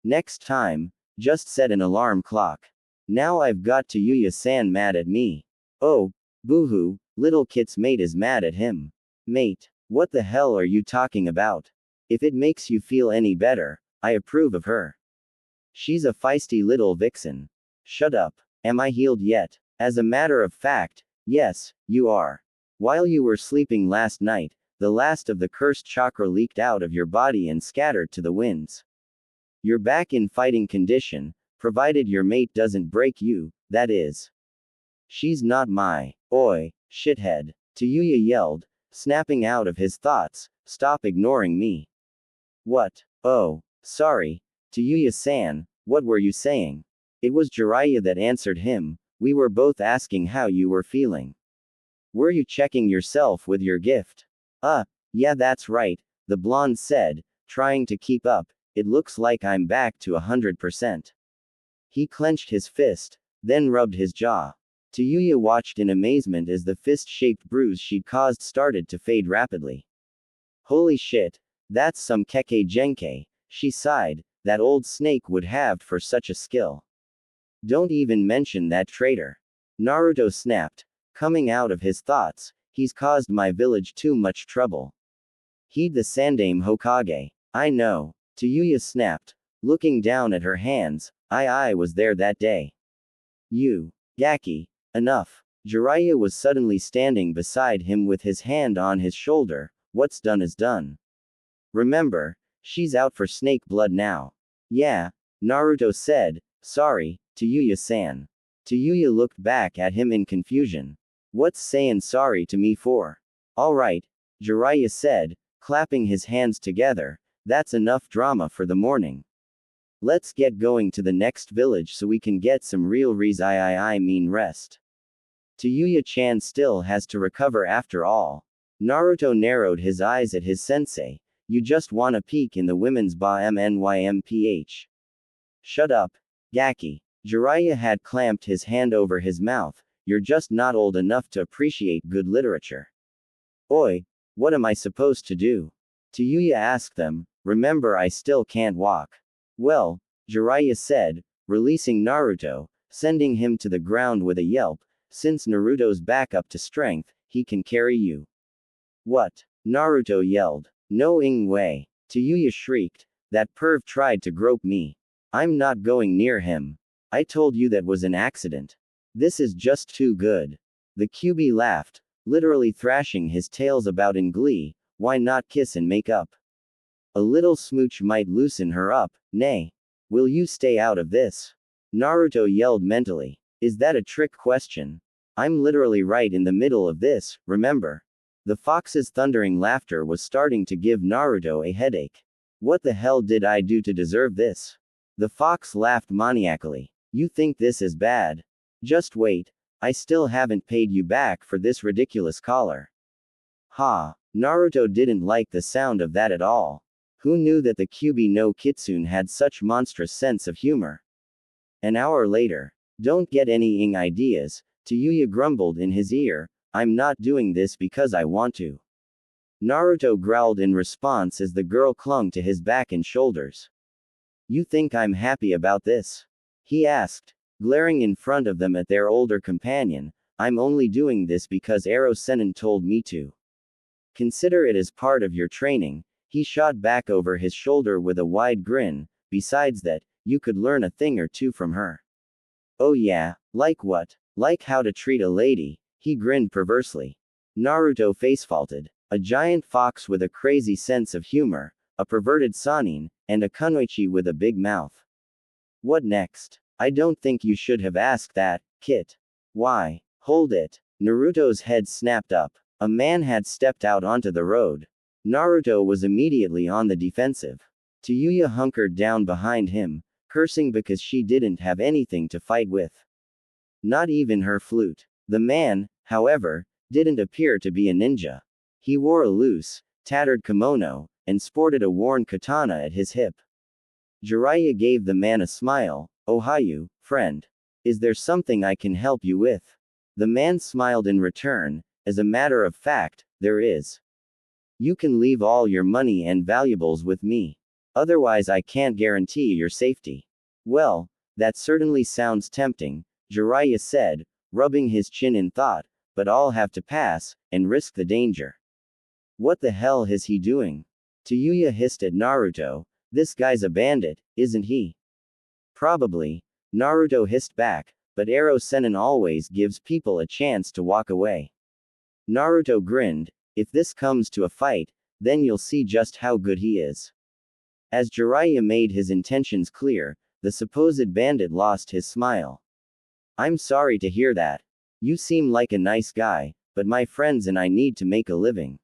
[SPEAKER 2] Next time, just set an alarm clock. Now I've got to Yuya-san mad at me. Oh, boo-hoo, little Kit's mate is mad at him. Mate, what the hell are you talking about? If it makes you feel any better, I approve of her. She's a feisty little vixen. Shut up. Am I healed yet? As a matter of fact, yes, you are. While you were sleeping last night, the last of the cursed chakra leaked out of your body and scattered to the winds. You're back in fighting condition, provided your mate doesn't break you, that is. She's not my. Oi, shithead. Tayuya yelled, snapping out of his thoughts, stop ignoring me. What? Oh, sorry. Tayuya-san, what were you saying? It was Jiraiya that answered him. We were both asking how you were feeling. Were you checking yourself with your gift? Yeah, that's right, the blonde said, trying to keep up. It looks like I'm back to 100%. He clenched his fist, then rubbed his jaw. Tayuya watched in amazement as the fist-shaped bruise she'd caused started to fade rapidly. Holy shit, that's some keke genkai, she sighed, that old snake would have for such a skill. Don't even mention that traitor. Naruto snapped, coming out of his thoughts, he's caused my village too much trouble. He'd the Sandaime Hokage. I know. Tayuya snapped, looking down at her hands. I was there that day. You. Gaki. Enough. Jiraiya was suddenly standing beside him with his hand on his shoulder. What's done is done. Remember, she's out for snake blood now. Yeah, Naruto said, sorry, Tayuya-san. Tayuya looked back at him in confusion. What's saying sorry to me for? Alright, Jiraiya said, clapping his hands together, that's enough drama for the morning. Let's get going to the next village so we can get some real mean rest. Tayuya-chan still has to recover after all. Naruto narrowed his eyes at his sensei. You just wanna peek in the women's MNYMPH. Shut up, Gaki. Jiraiya had clamped his hand over his mouth. You're just not old enough to appreciate good literature. Oi, what am I supposed to do? Tayuya asked them. Remember, I still can't walk. Well, Jiraiya said, releasing Naruto, sending him to the ground with a yelp. Since Naruto's back up to strength, he can carry you. What? Naruto yelled. No way. Tayuya shrieked. That perv tried to grope me. I'm not going near him. I told you that was an accident. This is just too good. The QB laughed, literally thrashing his tails about in glee. Why not kiss and make up? A little smooch might loosen her up. Nay. Will you stay out of this? Naruto yelled mentally. Is that a trick question? I'm literally right in the middle of this, remember? The fox's thundering laughter was starting to give Naruto a headache. What the hell did I do to deserve this? The fox laughed maniacally. You think this is bad? Just wait. I still haven't paid you back for this ridiculous collar. Ha! Naruto didn't like the sound of that at all. Who knew that the Kyuubi no Kitsune had such monstrous sense of humor? An hour later. Don't get any ideas, Tayuya grumbled in his ear. I'm not doing this because I want to. Naruto growled in response as the girl clung to his back and shoulders. You think I'm happy about this? He asked, glaring in front of them at their older companion. I'm only doing this because Ero Sennin told me to. Consider it as part of your training. He shot back over his shoulder with a wide grin. Besides that, you could learn a thing or two from her. Oh yeah, like what? Like how to treat a lady, he grinned perversely. Naruto facefaulted. A giant fox with a crazy sense of humor, a perverted Sanin, and a kunoichi with a big mouth. What next? I don't think you should have asked that, Kit. Why? Hold it. Naruto's head snapped up. A man had stepped out onto the road. Naruto was immediately on the defensive. Tayuya hunkered down behind him, cursing because she didn't have anything to fight with. Not even her flute. The man, however, didn't appear to be a ninja. He wore a loose, tattered kimono, and sported a worn katana at his hip. Jiraiya gave the man a smile. "Ohayu, friend. Is there something I can help you with?" The man smiled in return. "As a matter of fact, there is. You can leave all your money and valuables with me. Otherwise, I can't guarantee your safety." "Well, that certainly sounds tempting," Jiraiya said, rubbing his chin in thought, "but I'll have to pass, and risk the danger." "What the hell is he doing?" Tayuya hissed at Naruto. "This guy's a bandit, isn't he?" "Probably," Naruto hissed back, "but Arrow Sennin always gives people a chance to walk away." Naruto grinned. "If this comes to a fight, then you'll see just how good he is." As Jiraiya made his intentions clear, the supposed bandit lost his smile. "I'm sorry to hear that. You seem like a nice guy, but my friends and I need to make a living."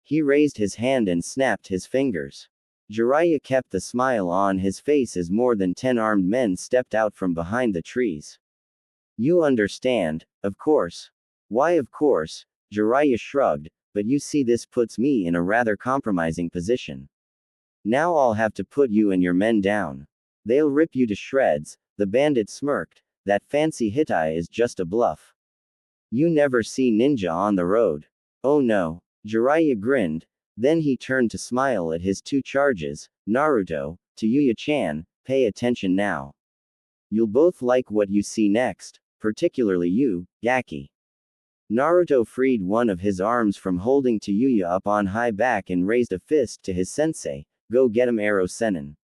[SPEAKER 2] He raised his hand and snapped his fingers. Jiraiya kept the smile on his face as more than 10 armed men stepped out from behind the trees. "You understand, of course." "Why of course?" Jiraiya shrugged, "but you see, this puts me in a rather compromising position. Now I'll have to put you and your men down. They'll rip you to shreds." The bandit smirked. "That fancy Hitai is just a bluff. You never see ninja on the road." "Oh no." Jiraiya grinned. Then he turned to smile at his two charges. "Naruto, Tayuya-chan, pay attention now. You'll both like what you see next, particularly you, Gaki." Naruto freed one of his arms from holding Tayuya up on high back and raised a fist to his sensei. "Go get him, Arrow Sennin."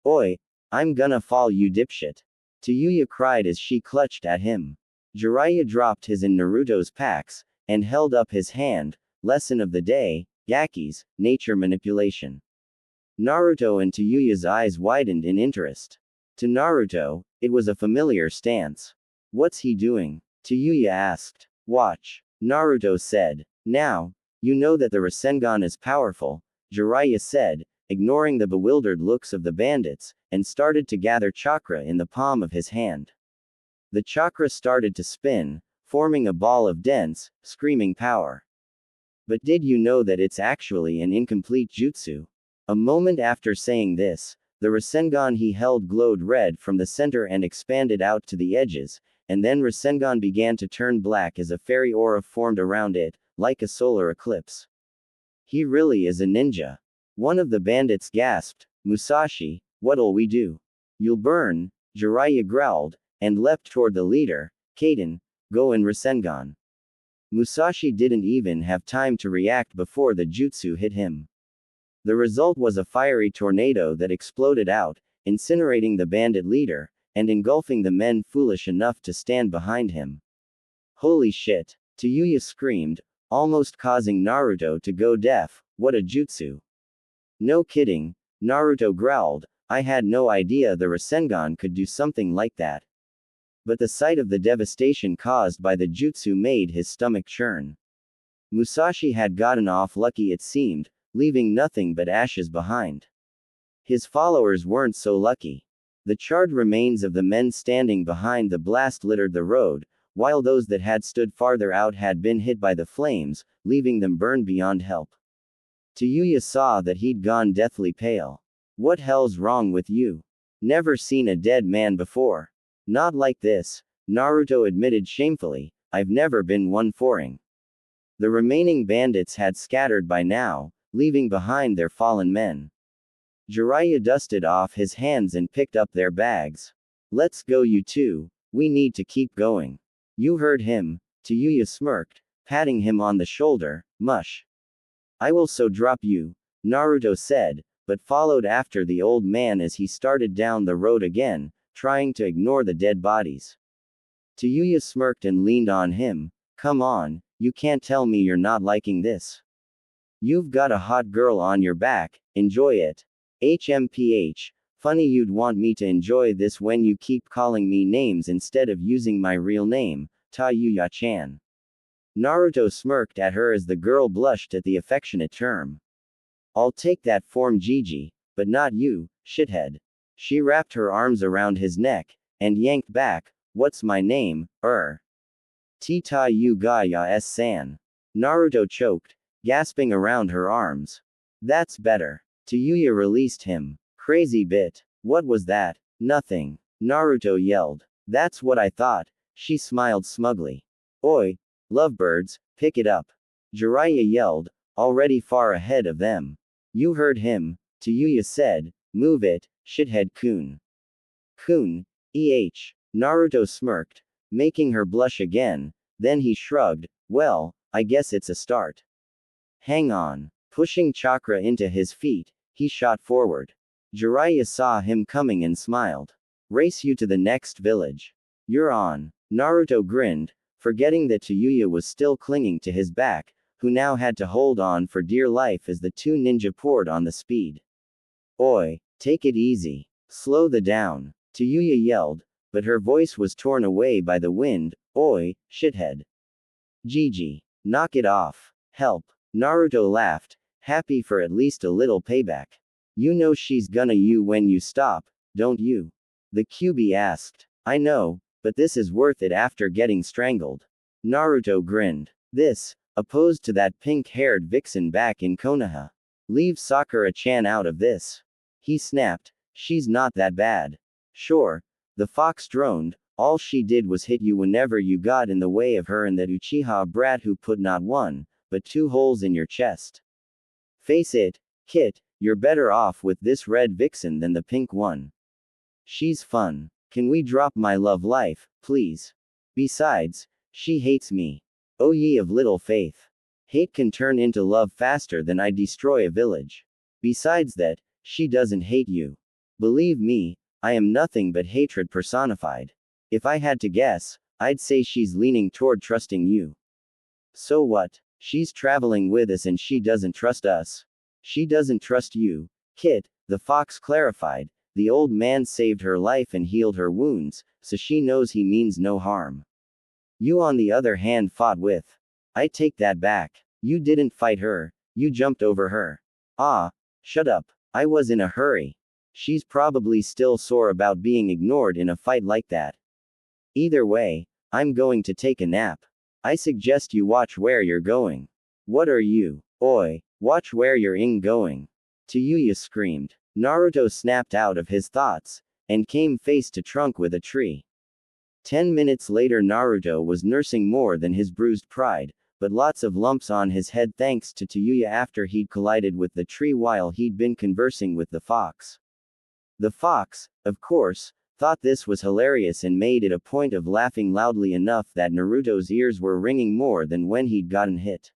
[SPEAKER 2] "Oi, I'm gonna fall, you dipshit." Tayuya cried as she clutched at him. Jiraiya dropped his in Naruto's packs, and held up his hand. Lesson of the day, Gaki's, nature manipulation. Naruto and Tayuya's eyes widened in interest. To Naruto, it was a familiar stance. "What's he doing?" Tayuya asked. "Watch," Naruto said. "Now, you know that the Rasengan is powerful," Jiraiya said, ignoring the bewildered looks of the bandits, and started to gather chakra in the palm of his hand. The chakra started to spin, forming a ball of dense, screaming power. "But did you know that it's actually an incomplete jutsu?" A moment after saying this, the Rasengan he held glowed red from the center and expanded out to the edges, and then Rasengan began to turn black as a fairy aura formed around it, like a solar eclipse. "He really is a ninja." One of the bandits gasped. "Musashi, what'll we do?" "You'll burn," Jiraiya growled, and leapt toward the leader. "Kaden, go and Rasengan." Musashi didn't even have time to react before the jutsu hit him. The result was a fiery tornado that exploded out, incinerating the bandit leader, and engulfing the men foolish enough to stand behind him. "Holy shit!" Tayuya screamed, almost causing Naruto to go deaf. "What a jutsu!" "No kidding," Naruto growled. "I had no idea the Rasengan could do something like that." But the sight of the devastation caused by the jutsu made his stomach churn. Musashi had gotten off lucky, it seemed, leaving nothing but ashes behind. His followers weren't so lucky. The charred remains of the men standing behind the blast littered the road, while those that had stood farther out had been hit by the flames, leaving them burned beyond help. Tayuya saw that he'd gone deathly pale. "What hell's wrong with you? Never seen a dead man before." "Not like this," Naruto admitted shamefully. "I've never been one foring." The remaining bandits had scattered by now, leaving behind their fallen men. Jiraiya dusted off his hands and picked up their bags. "Let's go, you two. We need to keep going." "You heard him," Tayuya smirked, patting him on the shoulder. "Mush. I will so drop you," Naruto said, but followed after the old man as he started down the road again, trying to ignore the dead bodies. Tayuya smirked and leaned on him. "Come on, you can't tell me you're not liking this. You've got a hot girl on your back, enjoy it." "HMPH, funny you'd want me to enjoy this when you keep calling me names instead of using my real name, Tayuya-chan." Naruto smirked at her as the girl blushed at the affectionate term. I'll take that form Gigi, but not you, shithead. She wrapped her arms around his neck, and yanked back, what's my name, Tita yu ga ya s-san. Naruto choked, gasping around her arms. That's better. Tayuya released him. Crazy bit. What was that? Nothing. Naruto yelled. That's what I thought. She smiled smugly. Oi, lovebirds, pick it up. Jiraiya yelled, already far ahead of them. You heard him, Tayuya said, move it, shithead-kun. Kun, Naruto smirked, making her blush again, then he shrugged, well, I guess it's a start. Hang on. Pushing chakra into his feet, he shot forward. Jiraiya saw him coming and smiled. Race you to the next village. You're on. Naruto grinned, forgetting that Tayuya was still clinging to his back, who now had to hold on for dear life as the two ninja poured on the speed. Oi, take it easy. Slow the down. Tayuya yelled, but her voice was torn away by the wind. Oi, shithead. Gigi. Knock it off. Help. Naruto laughed, happy for at least a little payback. You know she's gonna you when you stop, don't you? The QB asked. I know, but this is worth it after getting strangled. Naruto grinned. This, opposed to that pink-haired vixen back in Konoha. Leave Sakura-chan out of this. He snapped, she's not that bad. Sure. The fox droned, all she did was hit you whenever you got in the way of her and that Uchiha brat who put not one, but two holes in your chest. Face it, Kit, you're better off with this red vixen than the pink one. She's fun. Can we drop my love life, please? Besides, she hates me. O ye of little faith. Hate can turn into love faster than I destroy a village. Besides that, she doesn't hate you. Believe me, I am nothing but hatred personified. If I had to guess, I'd say she's leaning toward trusting you. So what? She's traveling with us and she doesn't trust us. She doesn't trust you, Kit, the fox clarified. The old man saved her life and healed her wounds, so she knows he means no harm. You on the other hand fought with. I take that back. You didn't fight her, you jumped over her. Ah, shut up. I was in a hurry. She's probably still sore about being ignored in a fight like that. Either way, I'm going to take a nap. I suggest you watch where you're going. What are you? Oi, watch where you're going. Tayuya screamed. Naruto snapped out of his thoughts, and came face to trunk with a tree. 10 minutes later Naruto was nursing more than his bruised pride, but lots of lumps on his head thanks to Tayuya after he'd collided with the tree while he'd been conversing with the fox. The fox, of course, thought this was hilarious and made it a point of laughing loudly enough that Naruto's ears were ringing more than when he'd gotten hit.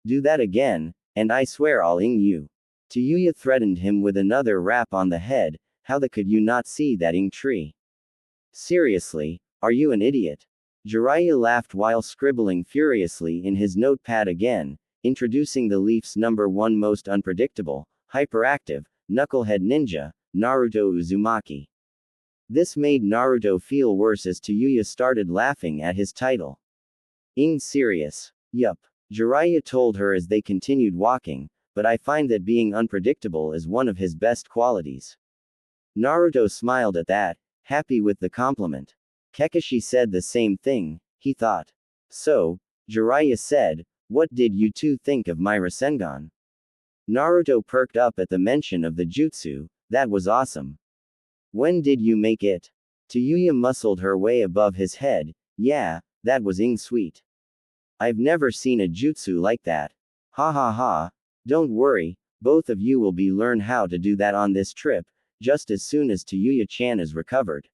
[SPEAKER 2] Do that again, and I swear I'll ing you. Tayuya threatened him with another rap on the head. How the could you not see that ing tree? Seriously, are you an idiot? Jiraiya laughed while scribbling furiously in his notepad again, introducing the Leaf's number 1 most unpredictable, hyperactive, knucklehead ninja, Naruto Uzumaki. This made Naruto feel worse as Tayuya started laughing at his title. Ing serious? Yup. Jiraiya told her as they continued walking, but I find that being unpredictable is one of his best qualities. Naruto smiled at that, happy with the compliment. Kakashi said the same thing, he thought. So, Jiraiya said, what did you two think of my Rasengan? Naruto perked up at the mention of the jutsu. That was awesome. When did you make it? Tayuya muscled her way above his head. Yeah, that was sweet. I've never seen a jutsu like that. Ha ha ha. Don't worry, both of you will be learn how to do that on this trip, just as soon as Tayuya-chan is recovered.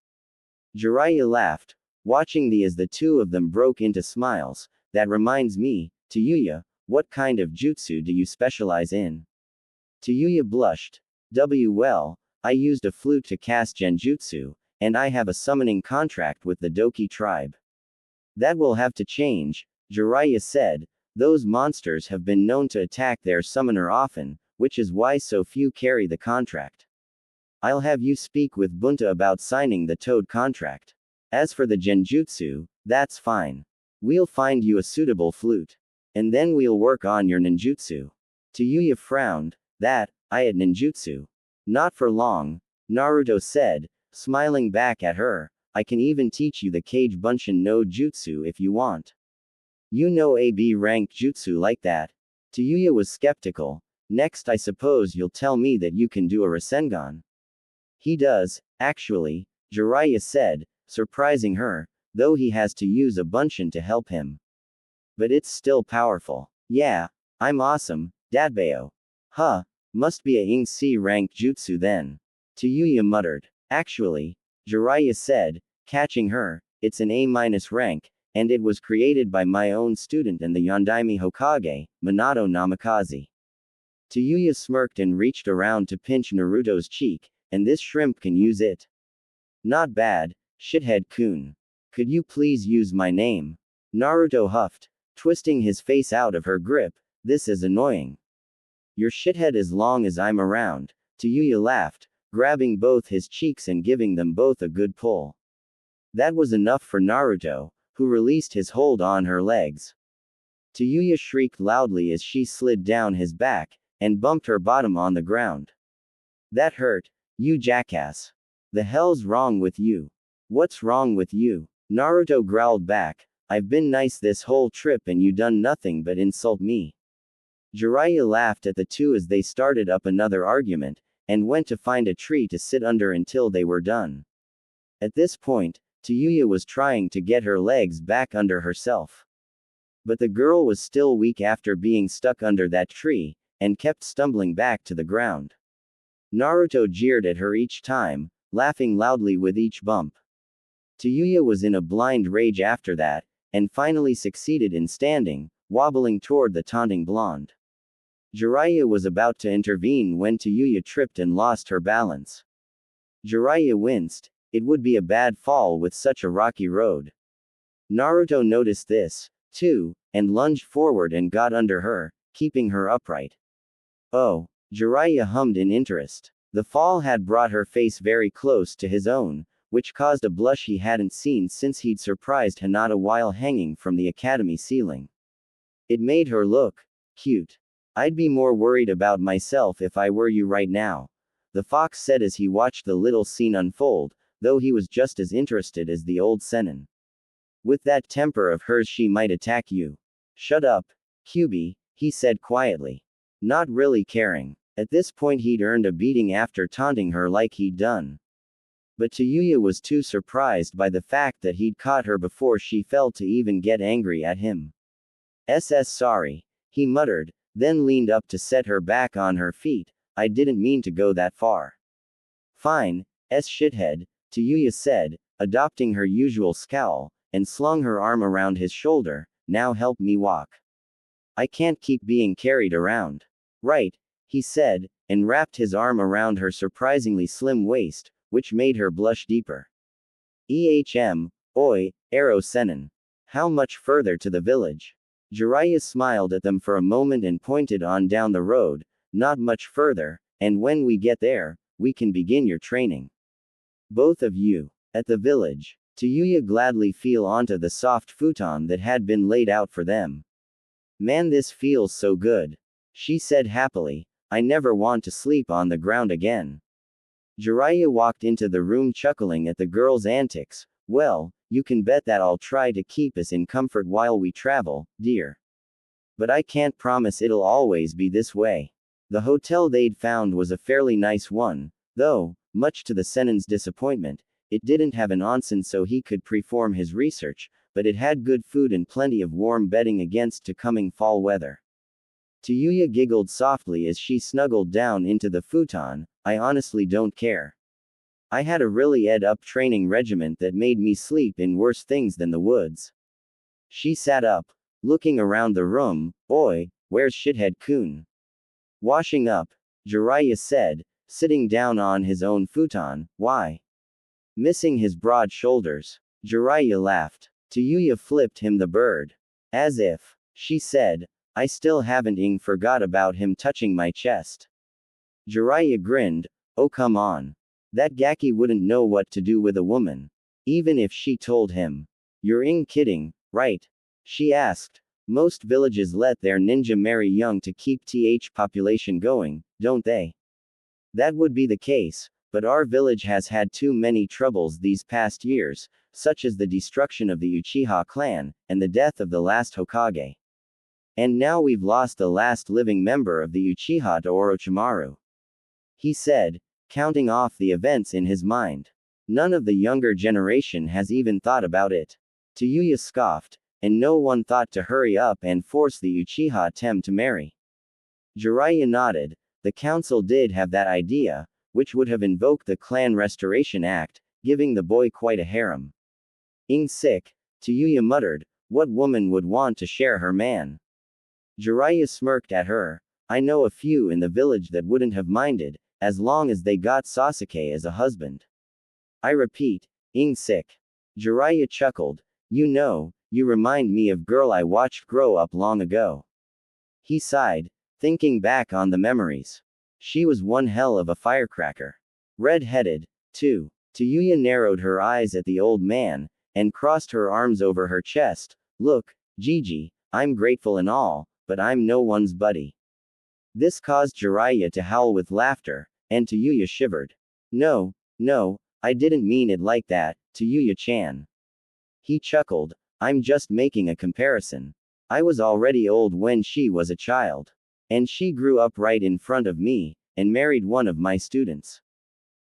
[SPEAKER 2] Jiraiya laughed, watching as the two of them broke into smiles. That reminds me, Tayuya, what kind of jutsu do you specialize in? Tayuya blushed. Well, I used a flute to cast genjutsu, and I have a summoning contract with the Doki tribe. That will have to change, Jiraiya said. Those monsters have been known to attack their summoner often, which is why so few carry the contract. I'll have you speak with Bunta about signing the Toad contract. As for the genjutsu, that's fine. We'll find you a suitable flute. And then we'll work on your ninjutsu. Tayuya frowned. That, I at ninjutsu. Not for long, Naruto said, smiling back at her. I can even teach you the Kage Bunshin no Jutsu if you want. You know a B rank jutsu like that. Tayuya was skeptical. Next, I suppose you'll tell me that you can do a Rasengan. He does, actually, Jiraiya said, surprising her, though he has to use a Bunshin to help him. But it's still powerful. Yeah, I'm awesome, Dadbao. Huh, must be a Ing C rank jutsu then. Tayuya muttered. Actually, Jiraiya said, catching her, it's an A- rank, and it was created by my own student and the Yondaime Hokage, Minato Namikaze. Tayuya smirked and reached around to pinch Naruto's cheek, and this shrimp can use it. Not bad, shithead-kun. Could you please use my name? Naruto huffed, twisting his face out of her grip. This is annoying. Your shithead as long as I'm around. Tayuya laughed, grabbing both his cheeks and giving them both a good pull. That was enough for Naruto, who released his hold on her legs. Tayuya shrieked loudly as she slid down his back, and bumped her bottom on the ground. That hurt, you jackass. The hell's wrong with you? What's wrong with you? Naruto growled back. I've been nice this whole trip and you done nothing but insult me. Jiraiya laughed at the two as they started up another argument, and went to find a tree to sit under until they were done. At this point, Tayuya was trying to get her legs back under herself. But the girl was still weak after being stuck under that tree, and kept stumbling back to the ground. Naruto jeered at her each time, laughing loudly with each bump. Tayuya was in a blind rage after that, and finally succeeded in standing, wobbling toward the taunting blonde. Jiraiya was about to intervene when Tayuya tripped and lost her balance. Jiraiya winced. It would be a bad fall with such a rocky road. Naruto noticed this, too, and lunged forward and got under her, keeping her upright. Oh, Jiraiya hummed in interest. The fall had brought her face very close to his own, which caused a blush he hadn't seen since he'd surprised Hinata while hanging from the academy ceiling. It made her look cute. I'd be more worried about myself if I were you right now, the fox said as he watched the little scene unfold, though he was just as interested as the old Sennin. With that temper of hers she might attack you. Shut up, Kyubi, he said quietly. Not really caring. At this point he'd earned a beating after taunting her like he'd done. But Tayuya was too surprised by the fact that he'd caught her before she fell to even get angry at him. Sorry, he muttered, then leaned up to set her back on her feet. I didn't mean to go that far. Fine, shithead, Tayuya said, adopting her usual scowl, and slung her arm around his shoulder. Now help me walk. I can't keep being carried around. Right, he said, and wrapped his arm around her surprisingly slim waist, which made her blush deeper. Oi, Arrow Sennin. How much further to the village? Jiraiya smiled at them for a moment and pointed on down the road. Not much further, and when we get there, we can begin your training. Both of you. At the village, Tayuya gladly fell onto the soft futon that had been laid out for them. Man, this feels so good, she said happily. I never want to sleep on the ground again. Jiraiya walked into the room chuckling at the girl's antics. Well, you can bet that I'll try to keep us in comfort while we travel, dear. But I can't promise it'll always be this way. The hotel they'd found was a fairly nice one, though, much to the Sennin's disappointment, it didn't have an onsen so he could perform his research, but it had good food and plenty of warm bedding against to coming fall weather. Tayuya giggled softly as she snuggled down into the futon. I honestly don't care. I had a really up training regiment that made me sleep in worse things than the woods. She sat up, looking around the room. Oi, where's shithead-kun? Washing up, Jiraiya said, sitting down on his own futon. Why? Missing his broad shoulders. Jiraiya laughed. Tayuya flipped him the bird. As if, she said, I still haven't forgot about him touching my chest. Jiraiya grinned. Oh come on. That Gaki wouldn't know what to do with a woman. Even if she told him. You're kidding, right? She asked. Most villages let their ninja marry young to keep th population going, don't they? That would be the case, but our village has had too many troubles these past years, such as the destruction of the Uchiha clan, and the death of the last Hokage. And now we've lost the last living member of the Uchiha to Orochimaru. He said, counting off the events in his mind. None of the younger generation has even thought about it. Tayuya scoffed, and no one thought to hurry up and force the Uchiha Tem to marry. Jiraiya nodded. The council did have that idea, which would have invoked the Clan Restoration Act, giving the boy quite a harem. Sick, Tayuya muttered, what woman would want to share her man? Jiraiya smirked at her. I know a few in the village that wouldn't have minded, as long as they got Sasuke as a husband. I repeat, sick. Jiraiya chuckled. You know, you remind me of girl I watched grow up long ago. He sighed, thinking back on the memories. She was one hell of a firecracker. Red-headed, too. Tayuya narrowed her eyes at the old man, and crossed her arms over her chest. Look, Gigi, I'm grateful and all, but I'm no one's buddy. This caused Jiraiya to howl with laughter, and Tayuya shivered. No, I didn't mean it like that, Tayuya-chan. He chuckled. I'm just making a comparison. I was already old when she was a child. And she grew up right in front of me, and married one of my students.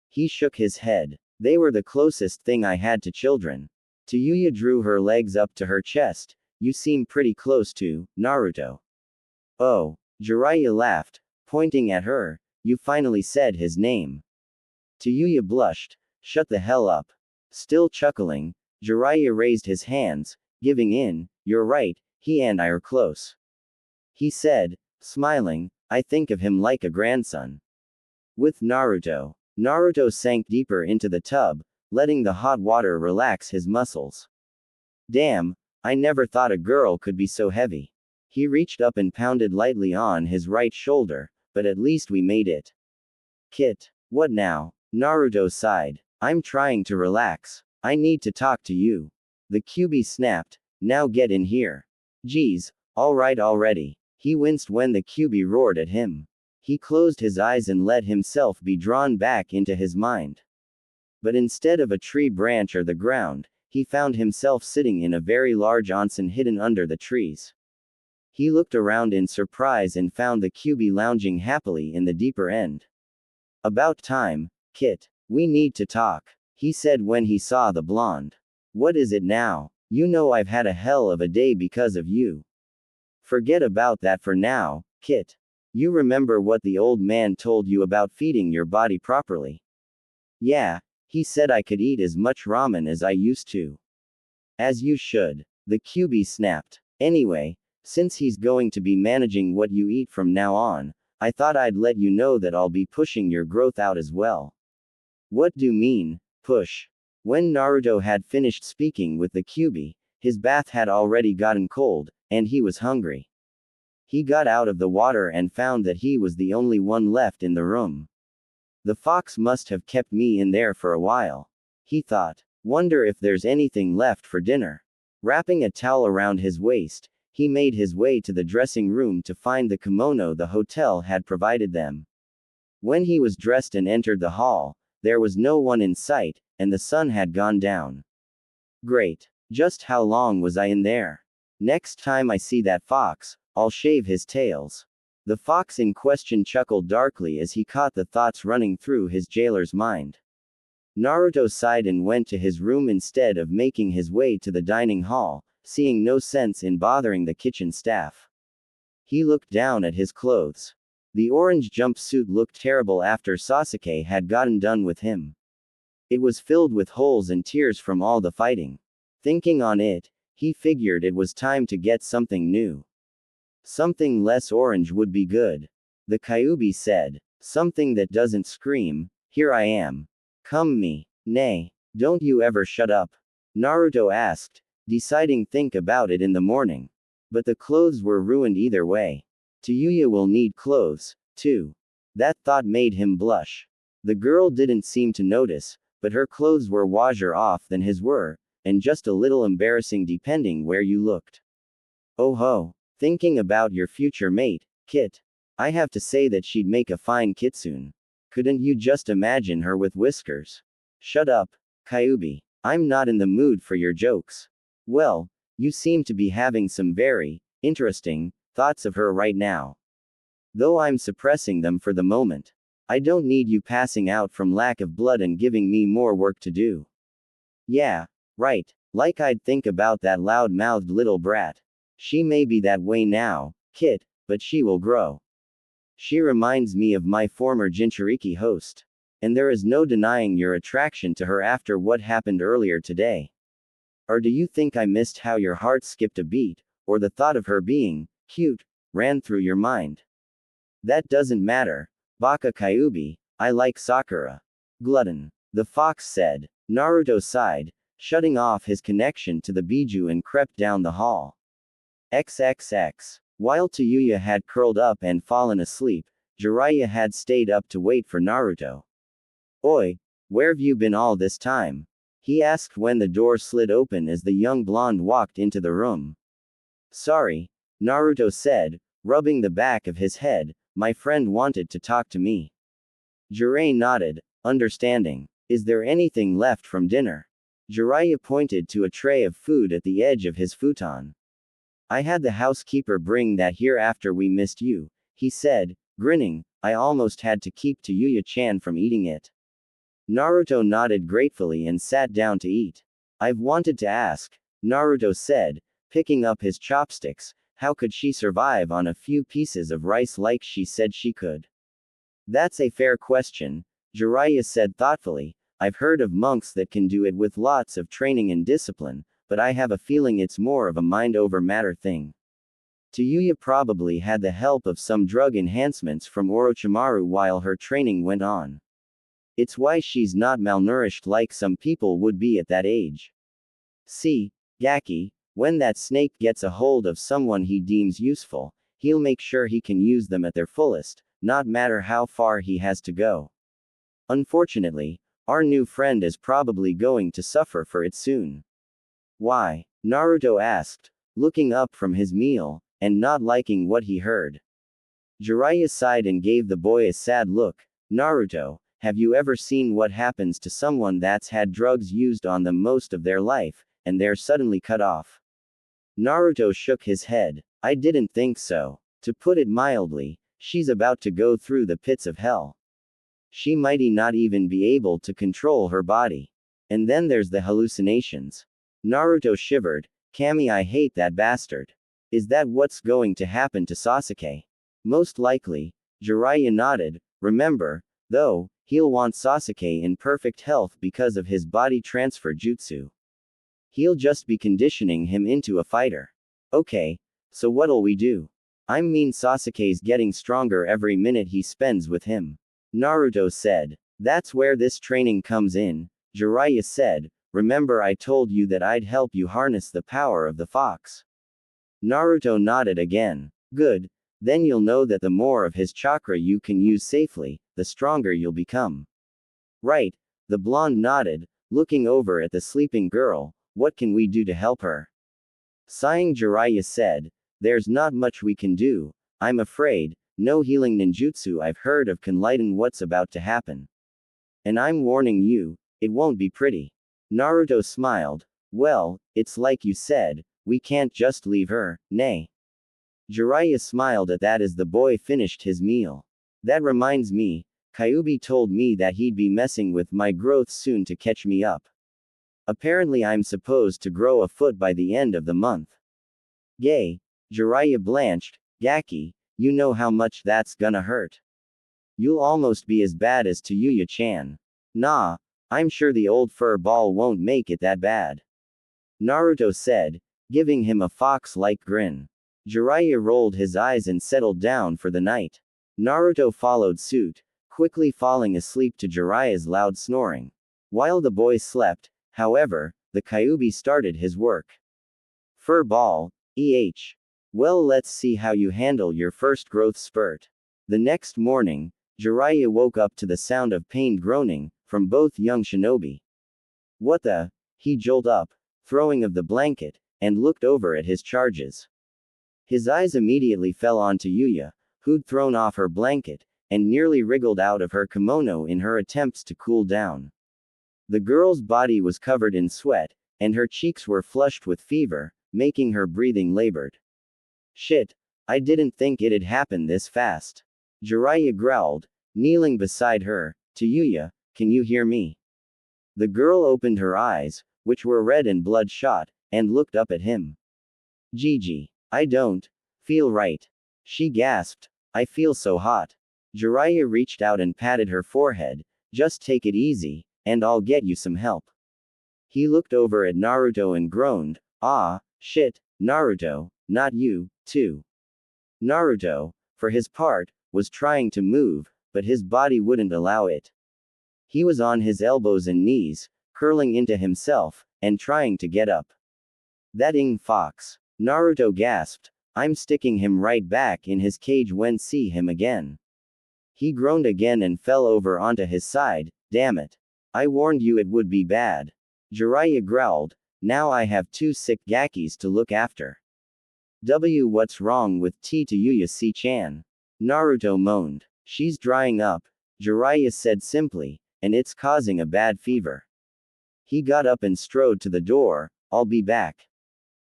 [SPEAKER 2] He shook his head. They were the closest thing I had to children. Tayuya drew her legs up to her chest. You seem pretty close to Naruto. Oh, Jiraiya laughed, pointing at her. You finally said his name. Tayuya blushed. Shut the hell up. Still chuckling, Jiraiya raised his hands, giving in. You're right, he and I are close. He said, smiling, I think of him like a grandson. With Naruto. Naruto sank deeper into the tub, letting the hot water relax his muscles. Damn, I never thought a girl could be so heavy. He reached up and pounded lightly on his right shoulder, but at least we made it. Kit. What now? Naruto sighed. I'm trying to relax. I need to talk to you. The QB snapped. Now get in here. Geez, alright already. He winced when the QB roared at him. He closed his eyes and let himself be drawn back into his mind. But instead of a tree branch or the ground, he found himself sitting in a very large onsen hidden under the trees. He looked around in surprise and found the QB lounging happily in the deeper end. About time, Kit. We need to talk, he said when he saw the blonde. What is it now? You know I've had a hell of a day because of you. Forget about that for now, Kit. You remember what the old man told you about feeding your body properly? Yeah, he said I could eat as much ramen as I used to. As you should. The QB snapped. Anyway, since he's going to be managing what you eat from now on, I thought I'd let you know that I'll be pushing your growth out as well. What do you mean, push? When Naruto had finished speaking with the QB, his bath had already gotten cold, and he was hungry. He got out of the water and found that he was the only one left in the room. The fox must have kept me in there for a while. He thought. Wonder if there's anything left for dinner. Wrapping a towel around his waist, he made his way to the dressing room to find the kimono the hotel had provided them. When he was dressed and entered the hall, there was no one in sight, and the sun had gone down. Great. Just how long was I in there? Next time I see that fox, I'll shave his tails. The fox in question chuckled darkly as he caught the thoughts running through his jailer's mind. Naruto sighed and went to his room instead of making his way to the dining hall, seeing no sense in bothering the kitchen staff. He looked down at his clothes. The orange jumpsuit looked terrible after Sasuke had gotten done with him. It was filled with holes and tears from all the fighting. Thinking on it, he figured it was time to get something new. Something less orange would be good. The Kyuubi said. Something that doesn't scream, here I am. Come me. Nay, don't you ever shut up. Naruto asked, deciding think about it in the morning. But the clothes were ruined either way. Tayuya will need clothes, too. That thought made him blush. The girl didn't seem to notice, but her clothes were washer off than his were, and just a little embarrassing depending where you looked. Oh ho. Thinking about your future mate, Kit. I have to say that she'd make a fine kitsune. Couldn't you just imagine her with whiskers? Shut up, Kyubi. I'm not in the mood for your jokes. Well, you seem to be having some very interesting thoughts of her right now. Though I'm suppressing them for the moment. I don't need you passing out from lack of blood and giving me more work to do. Yeah, right. Like I'd think about that loud-mouthed little brat. She may be that way now, Kit, but she will grow. She reminds me of my former Jinchuriki host. And there is no denying your attraction to her after what happened earlier today. Or do you think I missed how your heart skipped a beat, or the thought of her being cute ran through your mind? That doesn't matter. Baka Kyubi, I like Sakura. Glutton. The fox said. Naruto sighed, shutting off his connection to the Biju and crept down the hall. XXX. While Tayuya had curled up and fallen asleep, Jiraiya had stayed up to wait for Naruto. Oi, where've you been all this time? He asked when the door slid open as the young blonde walked into the room. Sorry, Naruto said, rubbing the back of his head, my friend wanted to talk to me. Jiraiya nodded, understanding. Is there anything left from dinner? Jiraiya pointed to a tray of food at the edge of his futon. I had the housekeeper bring that here after we missed you, he said, grinning. I almost had to keep Tayuya-chan from eating it. Naruto nodded gratefully and sat down to eat. I've wanted to ask, Naruto said, picking up his chopsticks, how could she survive on a few pieces of rice like she said she could? That's a fair question, Jiraiya said thoughtfully. I've heard of monks that can do it with lots of training and discipline, but I have a feeling it's more of a mind over matter thing. Tayuya probably had the help of some drug enhancements from Orochimaru while her training went on. It's why she's not malnourished like some people would be at that age. See, Gaki, when that snake gets a hold of someone he deems useful, he'll make sure he can use them at their fullest, not matter how far he has to go. Unfortunately, our new friend is probably going to suffer for it soon. Why? Naruto asked, looking up from his meal, and not liking what he heard. Jiraiya sighed and gave the boy a sad look. Naruto, have you ever seen what happens to someone that's had drugs used on them most of their life, and they're suddenly cut off? Naruto shook his head. I didn't think so. To put it mildly, she's about to go through the pits of hell. She mighty not even be able to control her body. And then there's the hallucinations. Naruto shivered. Kami, I hate that bastard. Is that what's going to happen to Sasuke? Most likely, Jiraiya nodded. Remember, though, he'll want Sasuke in perfect health because of his body transfer jutsu. He'll just be conditioning him into a fighter. Okay, so what'll we do? I mean Sasuke's getting stronger every minute he spends with him. Naruto said. That's where this training comes in, Jiraiya said. Remember I told you that I'd help you harness the power of the fox. Naruto nodded again. Good, then you'll know that the more of his chakra you can use safely, the stronger you'll become. Right, the blonde nodded, looking over at the sleeping girl. What can we do to help her? Sighing, Jiraiya said, there's not much we can do, I'm afraid. No healing ninjutsu I've heard of can lighten what's about to happen. And I'm warning you, it won't be pretty. Naruto smiled. Well, it's like you said, we can't just leave her, nay. Jiraiya smiled at that as the boy finished his meal. That reminds me, Kyubi told me that he'd be messing with my growth soon to catch me up. Apparently I'm supposed to grow a foot by the end of the month. Yay. Jiraiya blanched. Gaki, you know how much that's gonna hurt. You'll almost be as bad as Tayuya-chan. Nah, I'm sure the old fur ball won't make it that bad. Naruto said, giving him a fox-like grin. Jiraiya rolled his eyes and settled down for the night. Naruto followed suit, quickly falling asleep to Jiraiya's loud snoring. While the boy slept, however, the Kyubi started his work. Fur ball, Well, let's see how you handle your first growth spurt. The next morning, Jiraiya woke up to the sound of pained groaning from both young shinobi. What the? He jolted up, throwing of the blanket, and looked over at his charges. His eyes immediately fell onto Yuya, who'd thrown off her blanket, and nearly wriggled out of her kimono in her attempts to cool down. The girl's body was covered in sweat, and her cheeks were flushed with fever, making her breathing labored. Shit, I didn't think it'd happen this fast. Jiraiya growled, kneeling beside her. To Yuya, can you hear me? The girl opened her eyes, which were red and bloodshot, and looked up at him. Gigi, I don't feel right. She gasped. I feel so hot. Jiraiya reached out and patted her forehead. Just take it easy, and I'll get you some help. He looked over at Naruto and groaned, ah, shit, Naruto, not you, too. Naruto, for his part, was trying to move, but his body wouldn't allow it. He was on his elbows and knees, curling into himself, and trying to get up. That fox. Naruto gasped, I'm sticking him right back in his cage when see him again. He groaned again and fell over onto his side, damn it. I warned you it would be bad. Jiraiya growled, now I have two sick gakis to look after. What's wrong with T to Yuya C-chan? Naruto moaned. She's drying up, Jiraiya said simply, and it's causing a bad fever. He got up and strode to the door, I'll be back.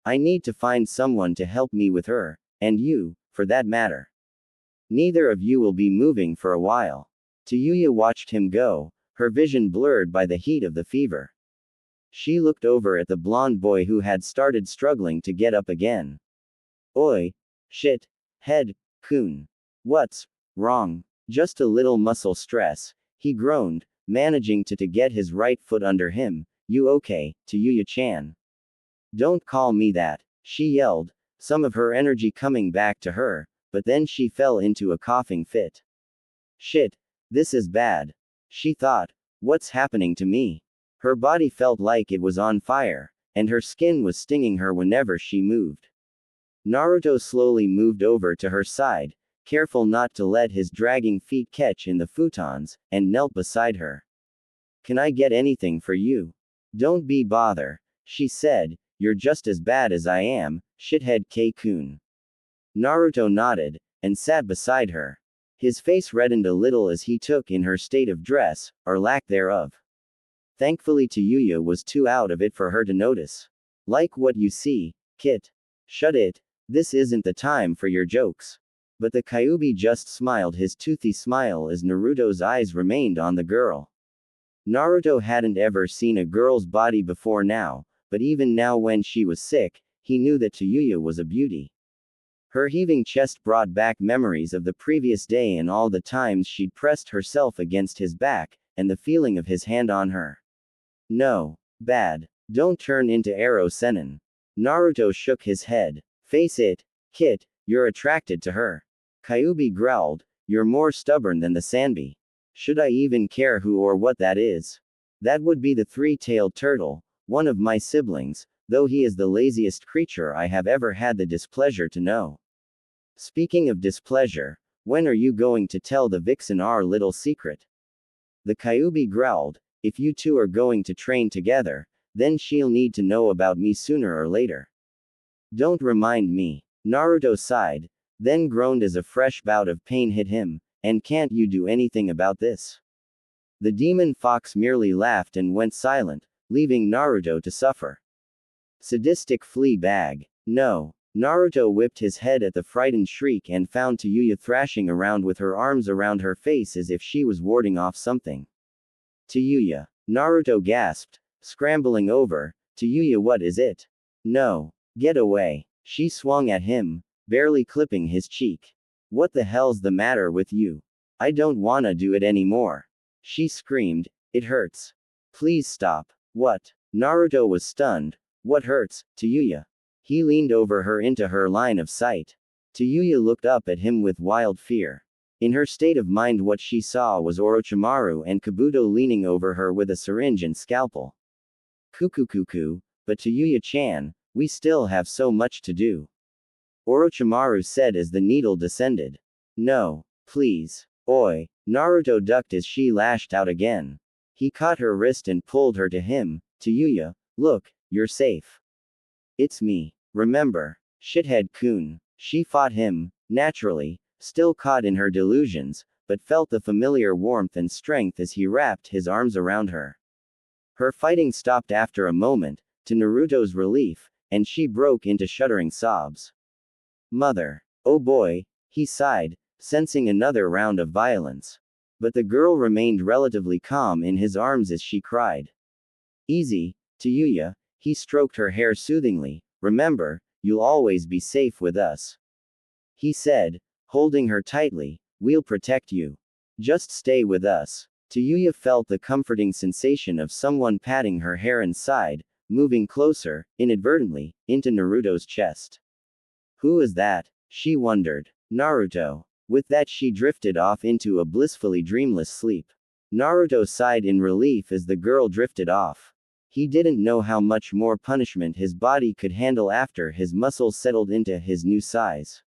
[SPEAKER 2] I need to find someone to help me with her, and you, for that matter. Neither of you will be moving for a while. Yuya watched him go, her vision blurred by the heat of the fever. She looked over at the blonde boy who had started struggling to get up again. Oi. Shit. Head. Kun. What's wrong? Just a little muscle stress, he groaned, managing to get his right foot under him. You okay, Yuya-chan? Don't call me that, she yelled, some of her energy coming back to her, but then she fell into a coughing fit. Shit, this is bad. She thought, what's happening to me? Her body felt like it was on fire, and her skin was stinging her whenever she moved. Naruto slowly moved over to her side, careful not to let his dragging feet catch in the futons, and knelt beside her. Can I get anything for you? Don't be bother, she said, you're just as bad as I am, shithead K-kun. Naruto nodded, and sat beside her. His face reddened a little as he took in her state of dress, or lack thereof. Thankfully Yuya was too out of it for her to notice. Like what you see, Kit. Shut it, this isn't the time for your jokes. But the Kyuubi just smiled his toothy smile as Naruto's eyes remained on the girl. Naruto hadn't ever seen a girl's body before now, but even now when she was sick, he knew that Yuya was a beauty. Her heaving chest brought back memories of the previous day and all the times she'd pressed herself against his back, and the feeling of his hand on her. No. Bad. Don't turn into Arrow Sennin. Naruto shook his head. Face it, Kit, you're attracted to her. Kyuubi growled, you're more stubborn than the Sanbi. Should I even care who or what that is? That would be the three-tailed turtle, one of my siblings, though he is the laziest creature I have ever had the displeasure to know. Speaking of displeasure, when are you going to tell the vixen our little secret? The Kyuubi growled, if you two are going to train together, then she'll need to know about me sooner or later. Don't remind me. Naruto sighed, then groaned as a fresh bout of pain hit him, and can't you do anything about this? The demon fox merely laughed and went silent, leaving Naruto to suffer. Sadistic flea bag. No. Naruto whipped his head at the frightened shriek and found Yuya thrashing around with her arms around her face as if she was warding off something. Yuya. Naruto gasped, scrambling over. Yuya, what is it? No. Get away. She swung at him, barely clipping his cheek. What the hell's the matter with you? I don't wanna do it anymore. She screamed, it hurts. Please stop. What? Naruto was stunned. What hurts, Yuya? He leaned over her into her line of sight. Yuya looked up at him with wild fear. In her state of mind what she saw was Orochimaru and Kabuto leaning over her with a syringe and scalpel. Cuckoo, but Yuya-chan, we still have so much to do. Orochimaru said as the needle descended. No, please. Oi. Naruto ducked as she lashed out again. He caught her wrist and pulled her to him. Yuya, look, you're safe. It's me. Remember, shithead kun. She fought him, naturally, still caught in her delusions, but felt the familiar warmth and strength as he wrapped his arms around her. Her fighting stopped after a moment, to Naruto's relief, and she broke into shuddering sobs. Mother. Oh boy, he sighed, sensing another round of violence. But the girl remained relatively calm in his arms as she cried. Easy, Tayuya, he stroked her hair soothingly. Remember, you'll always be safe with us. He said, holding her tightly, we'll protect you. Just stay with us. Tayuya felt the comforting sensation of someone patting her hair and sighed, moving closer, inadvertently, into Naruto's chest. Who is that? She wondered. Naruto. With that she drifted off into a blissfully dreamless sleep. Naruto sighed in relief as the girl drifted off. He didn't know how much more punishment his body could handle after his muscles settled into his new size.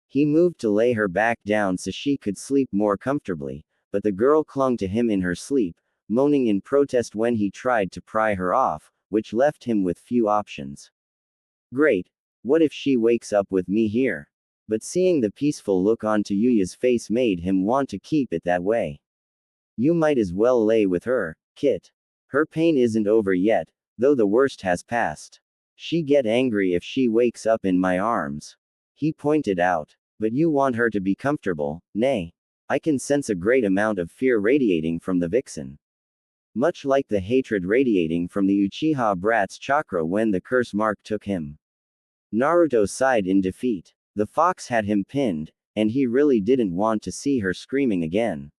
[SPEAKER 2] He moved to lay her back down so she could sleep more comfortably, but the girl clung to him in her sleep, moaning in protest when he tried to pry her off, which left him with few options. Great. What if she wakes up with me here? But seeing the peaceful look on Tayuya's face made him want to keep it that way. You might as well lay with her, Kit. Her pain isn't over yet, though the worst has passed. She get angry if she wakes up in my arms. He pointed out. But you want her to be comfortable, nay. I can sense a great amount of fear radiating from the vixen. Much like the hatred radiating from the Uchiha brat's chakra when the curse mark took him. Naruto sighed in defeat. The fox had him pinned, and he really didn't want to see her screaming again.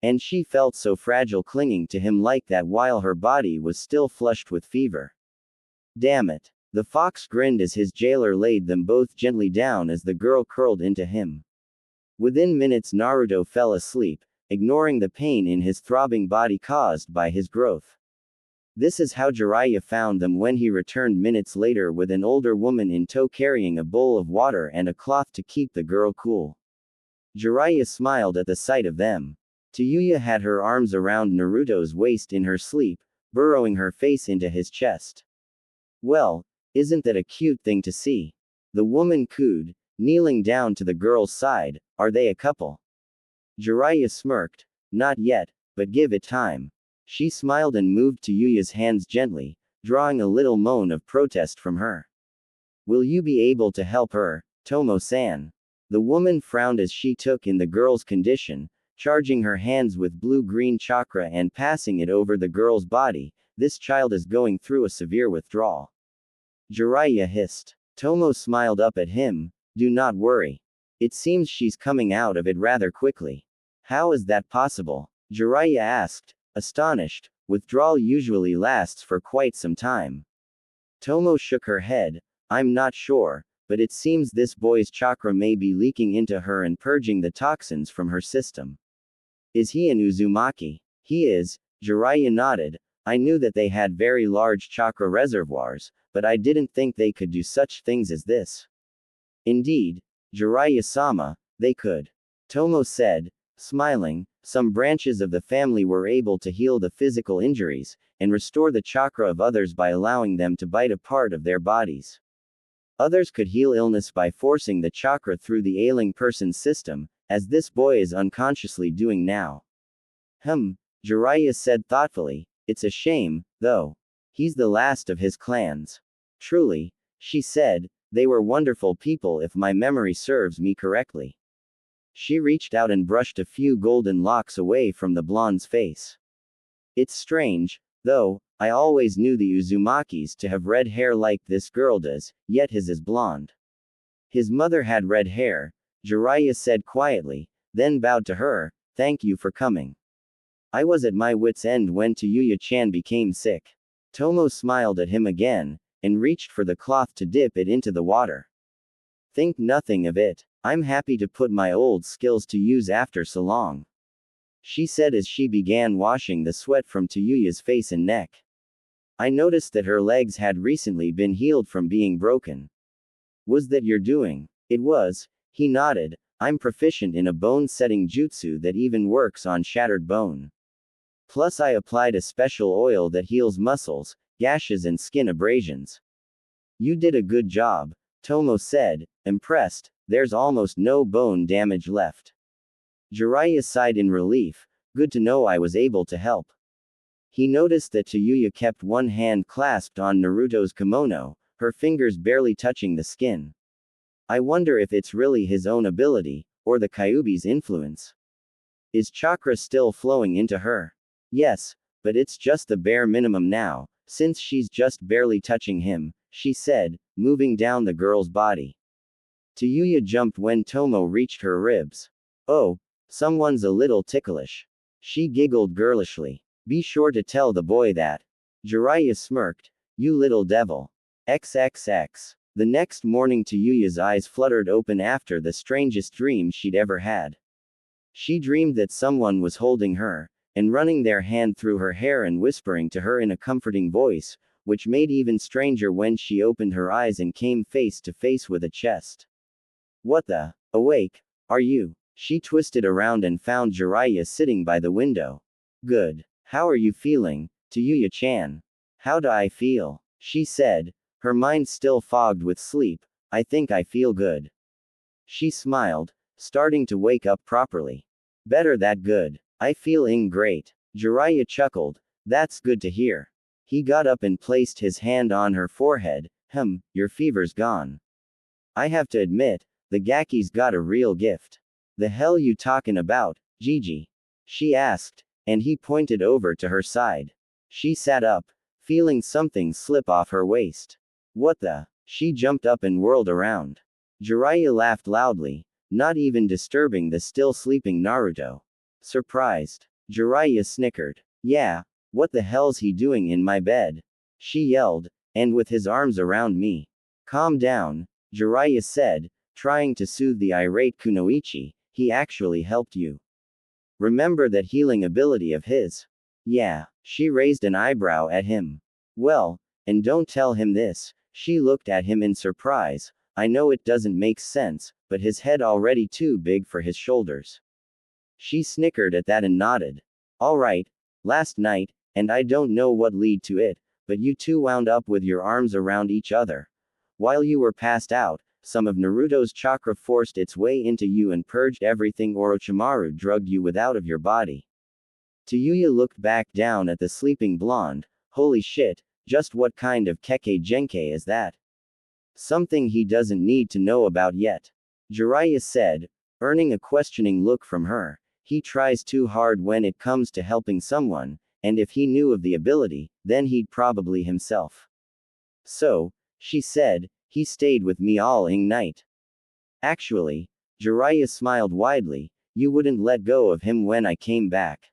[SPEAKER 2] And she felt so fragile clinging to him like that while her body was still flushed with fever. Damn it. The fox grinned as his jailer laid them both gently down as the girl curled into him. Within minutes Naruto fell asleep, ignoring the pain in his throbbing body caused by his growth. This is how Jiraiya found them when he returned minutes later with an older woman in tow carrying a bowl of water and a cloth to keep the girl cool. Jiraiya smiled at the sight of them. Tayuya had her arms around Naruto's waist in her sleep, burrowing her face into his chest. Well, isn't that a cute thing to see? The woman cooed, kneeling down to the girl's side. Are they a couple? Jiraiya smirked. Not yet, but give it time. She smiled and moved Tayuya's hands gently, drawing a little moan of protest from her. Will you be able to help her, Tomo-san? The woman frowned as she took in the girl's condition, charging her hands with blue-green chakra and passing it over the girl's body. This child is going through a severe withdrawal. Jiraiya hissed. Tomo smiled up at him. Do not worry. It seems she's coming out of it rather quickly. How is that possible? Jiraiya asked, astonished. Withdrawal usually lasts for quite some time. Tomo shook her head. I'm not sure, but it seems this boy's chakra may be leaking into her and purging the toxins from her system. Is he an Uzumaki? He is. Jiraiya nodded. I knew that they had very large chakra reservoirs, but I didn't think they could do such things as this. Indeed, Jiraiya-sama, they could. Tomo said, smiling. Some branches of the family were able to heal the physical injuries, and restore the chakra of others by allowing them to bite a part of their bodies. Others could heal illness by forcing the chakra through the ailing person's system, as this boy is unconsciously doing now. Jiraiya said thoughtfully. It's a shame, though. He's the last of his clans. Truly, she said, they were wonderful people if my memory serves me correctly. She reached out and brushed a few golden locks away from the blonde's face. It's strange, though, I always knew the Uzumakis to have red hair like this girl does, yet his is blonde. His mother had red hair, Jiraiya said quietly, then bowed to her. Thank you for coming. I was at my wit's end when Tayuya-chan became sick. Tomo smiled at him again, and reached for the cloth to dip it into the water. Think nothing of it. I'm happy to put my old skills to use after so long. She said as she began washing the sweat from Tayuya's face and neck. I noticed that her legs had recently been healed from being broken. Was that your doing? It was. He nodded. I'm proficient in a bone-setting jutsu that even works on shattered bone. Plus I applied a special oil that heals muscles, gashes and skin abrasions. You did a good job, Tomo said, Impressed, there's almost no bone damage left. Jiraiya sighed in relief, good to know I was able to help. He noticed that Tayuya kept one hand clasped on Naruto's kimono, her fingers barely touching the skin. I wonder if it's really his own ability, or the Kyuubi's influence. Is chakra still flowing into her? Yes, but it's just the bare minimum now, since she's just barely touching him, she said, moving down the girl's body. Tayuya jumped when Tomo reached her ribs. Oh, someone's a little ticklish. She giggled girlishly. Be sure to tell the boy that. Jiraiya smirked. You little devil. XXX. The next morning Tayuya's eyes fluttered open after the strangest dream she'd ever had. She dreamed that someone was holding her, and running their hand through her hair and whispering to her in a comforting voice, which made even stranger when she opened her eyes and came face to face with a chest. What the? Awake? Are you? She twisted around and found Jiraiya sitting by the window. Good. How are you feeling, Tayuya-chan? How do I feel? She said, her mind still fogged with sleep. I think I feel good. She smiled, starting to wake up properly. Better that good. I feeling great. Jiraiya chuckled. That's good to hear. He got up and placed his hand on her forehead. Your fever's gone. I have to admit, the Gaki's got a real gift. The hell you talkin' about, Gigi? She asked, and he pointed over to her side. She sat up, feeling something slip off her waist. What the? She jumped up and whirled around. Jiraiya laughed loudly, not even disturbing the still sleeping Naruto. Surprised. Jiraiya snickered. Yeah, what the hell's he doing in my bed? She yelled, and with his arms around me. Calm down, Jiraiya said, trying to soothe the irate Kunoichi. He actually helped you. Remember that healing ability of his? Yeah, she raised an eyebrow at him. Well, and don't tell him this. She looked at him in surprise. I know it doesn't make sense, but his head already too big for his shoulders. She snickered at that and nodded. Alright, last night, and I don't know what led to it, but you two wound up with your arms around each other. While you were passed out, some of Naruto's chakra forced its way into you and purged everything Orochimaru drugged you with out of your body. Tayuya looked back down at the sleeping blonde. Holy shit, just what kind of Kekkei Genkai is that? Something he doesn't need to know about yet. Jiraiya said, earning a questioning look from her. He tries too hard when it comes to helping someone, and if he knew of the ability, then he'd probably himself. So, she said, he stayed with me all night. Actually, Jiraiya smiled widely, you wouldn't let go of him when I came back.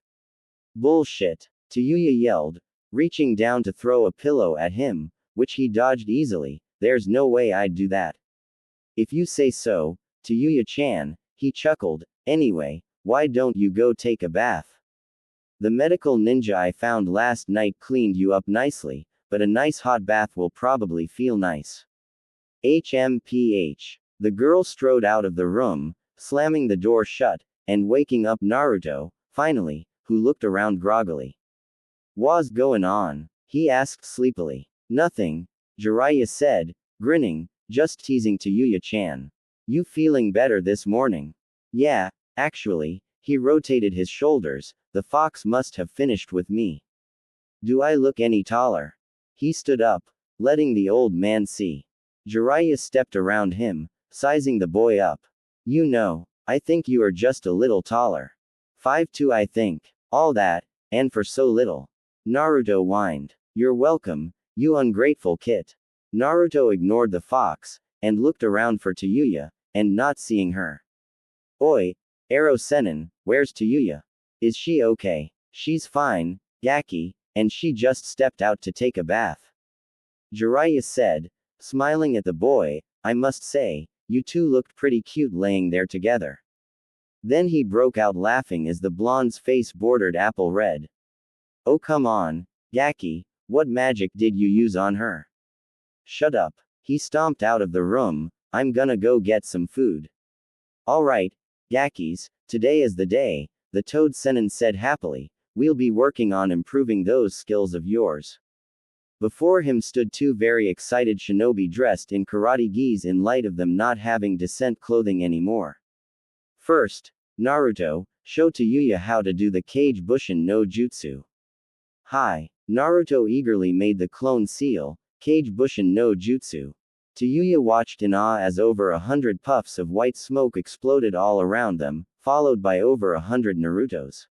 [SPEAKER 2] Bullshit, Tayuya yelled, reaching down to throw a pillow at him, which he dodged easily. There's no way I'd do that. If you say so, Tayuya-chan, he chuckled. Anyway, why don't you go take a bath? The medical ninja I found last night cleaned you up nicely, but a nice hot bath will probably feel nice. HMPH. The girl strode out of the room, slamming the door shut, and waking up Naruto, finally, who looked around groggily. What's going on? He asked sleepily. Nothing, Jiraiya said, grinning, just teasing Tayuya-chan. You feeling better this morning? Yeah, actually, he rotated his shoulders, the fox must have finished with me. Do I look any taller? He stood up, letting the old man see. Jiraiya stepped around him, sizing the boy up. You know, I think you are just a little taller. 5'2" I think. All that, and for so little. Naruto whined. You're welcome, you ungrateful kit. Naruto ignored the fox, and looked around for Tayuya, and not seeing her. Oi, Ero Sennin, where's Tayuya? Is she okay? She's fine, Gaki, and she just stepped out to take a bath. Jiraiya said, smiling at the boy, I must say, you two looked pretty cute laying there together. Then he broke out laughing as the blonde's face bordered apple red. Oh come on, Gaki, what magic did you use on her? Shut up. He stomped out of the room. I'm gonna go get some food. Alright, Gakis, today is the day, the Toad Sennin said happily. We'll be working on improving those skills of yours. Before him stood two very excited shinobi dressed in karate gis in light of them not having descent clothing anymore. First, Naruto, show to Yuya how to do the Kage Bushin no Jutsu. Hi. Naruto eagerly made the clone seal, Kage Bushin no Jutsu. Yuya watched in awe as over 100 puffs of white smoke exploded all around them, followed by over 100 Narutos.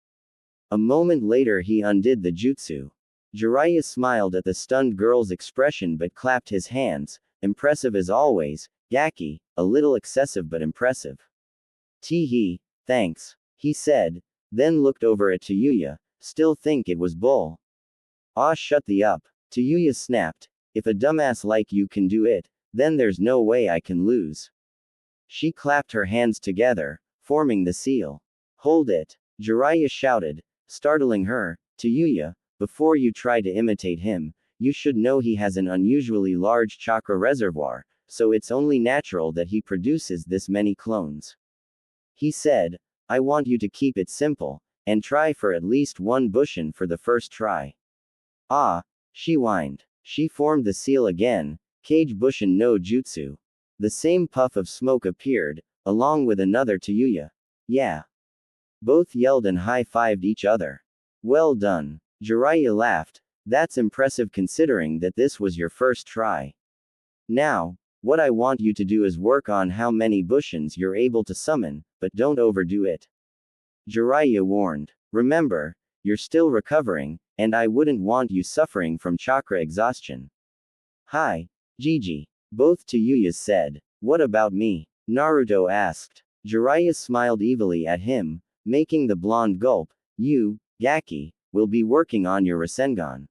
[SPEAKER 2] A moment later he undid the jutsu. Jiraiya smiled at the stunned girl's expression but clapped his hands, impressive as always, Gaki, a little excessive but impressive. Tee-hee, thanks, he said, then looked over at Yuya, still think it was bull. Ah, shut the up. Yuya snapped, if a dumbass like you can do it, then there's no way I can lose. She clapped her hands together, forming the seal. Hold it, Jiraiya shouted, startling her. Yuya, before you try to imitate him, you should know he has an unusually large chakra reservoir, so it's only natural that he produces this many clones. He said, I want you to keep it simple, and try for at least one bushin for the first try. Ah, she whined. She formed the seal again, Kage Bushin no Jutsu. The same puff of smoke appeared, along with another to Yuya. Yeah. Both yelled and high-fived each other. Well done. Jiraiya laughed. That's impressive considering that this was your first try. Now, what I want you to do is work on how many bushins you're able to summon, but don't overdo it. Jiraiya warned. Remember, you're still recovering, and I wouldn't want you suffering from chakra exhaustion. Hi, Gigi. Both to Yuya said. What about me? Naruto asked. Jiraiya smiled evilly at him, making the blonde gulp. You, Gaki, will be working on your Rasengan.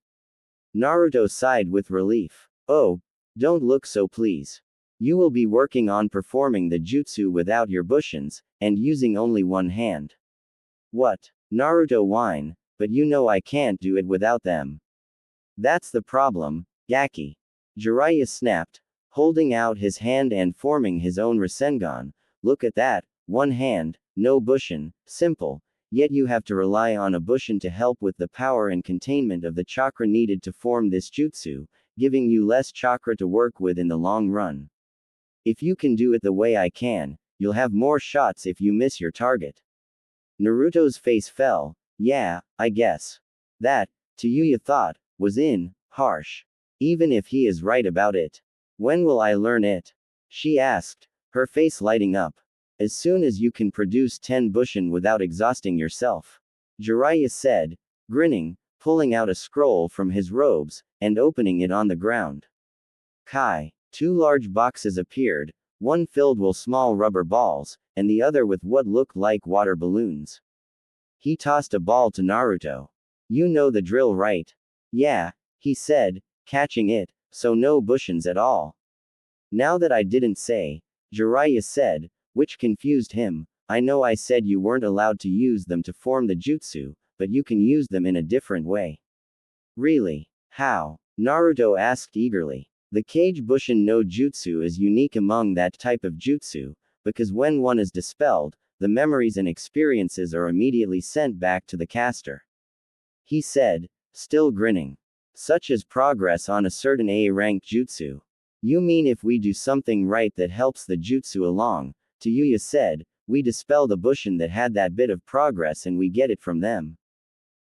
[SPEAKER 2] Naruto sighed with relief. Oh, don't look so please. You will be working on performing the jutsu without your bushins, and using only one hand. What? Naruto whined, but you know I can't do it without them. That's the problem, Gaki. Jiraiya snapped, holding out his hand and forming his own Rasengan. Look at that, one hand, no bushin, simple, yet you have to rely on a bushin to help with the power and containment of the chakra needed to form this jutsu, giving you less chakra to work with in the long run. If you can do it the way I can, you'll have more shots if you miss your target. Naruto's face fell. Yeah, I guess. That, Yuya thought, was harsh. Even if he is right about it. When will I learn it? She asked, her face lighting up. As soon as you can produce 10 bushin without exhausting yourself. Jiraiya said, grinning, pulling out a scroll from his robes, and opening it on the ground. Kai. 2 large boxes appeared, one filled with small rubber balls, and the other with what looked like water balloons. He tossed a ball to Naruto. You know the drill, right? Yeah, he said, catching it, so no bushins at all. Now that I didn't say, Jiraiya said, which confused him, I know I said you weren't allowed to use them to form the jutsu, but you can use them in a different way. Really? How? Naruto asked eagerly. The Kage Bushin no Jutsu is unique among that type of jutsu, because when one is dispelled, the memories and experiences are immediately sent back to the caster. He said, still grinning. Such as progress on a certain A-rank jutsu. You mean if we do something right that helps the jutsu along, Yuya said, we dispel the bushin that had that bit of progress and we get it from them.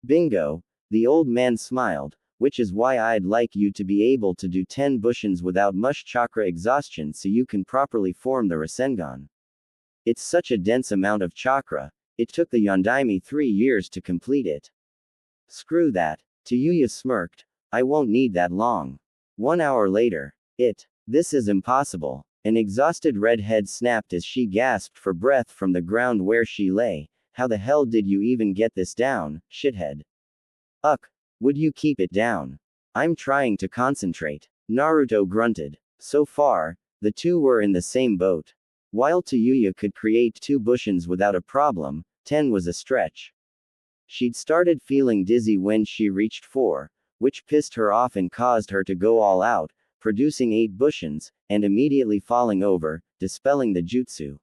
[SPEAKER 2] Bingo, the old man smiled, which is why I'd like you to be able to do 10 bushins without much chakra exhaustion so you can properly form the Rasengan. It's such a dense amount of chakra, it took the Yondaime 3 years to complete it. Screw that, Yuya smirked, I won't need that long. 1 hour later. This is impossible. An exhausted redhead snapped as she gasped for breath from the ground where she lay. How the hell did you even get this down, shithead? Would you keep it down? I'm trying to concentrate. Naruto grunted. So far, the two were in the same boat. While Yuya could create 2 bushins without a problem, 10 was a stretch. She'd started feeling dizzy when she reached 4, which pissed her off and caused her to go all out, producing 8 bushins, and immediately falling over, dispelling the jutsu.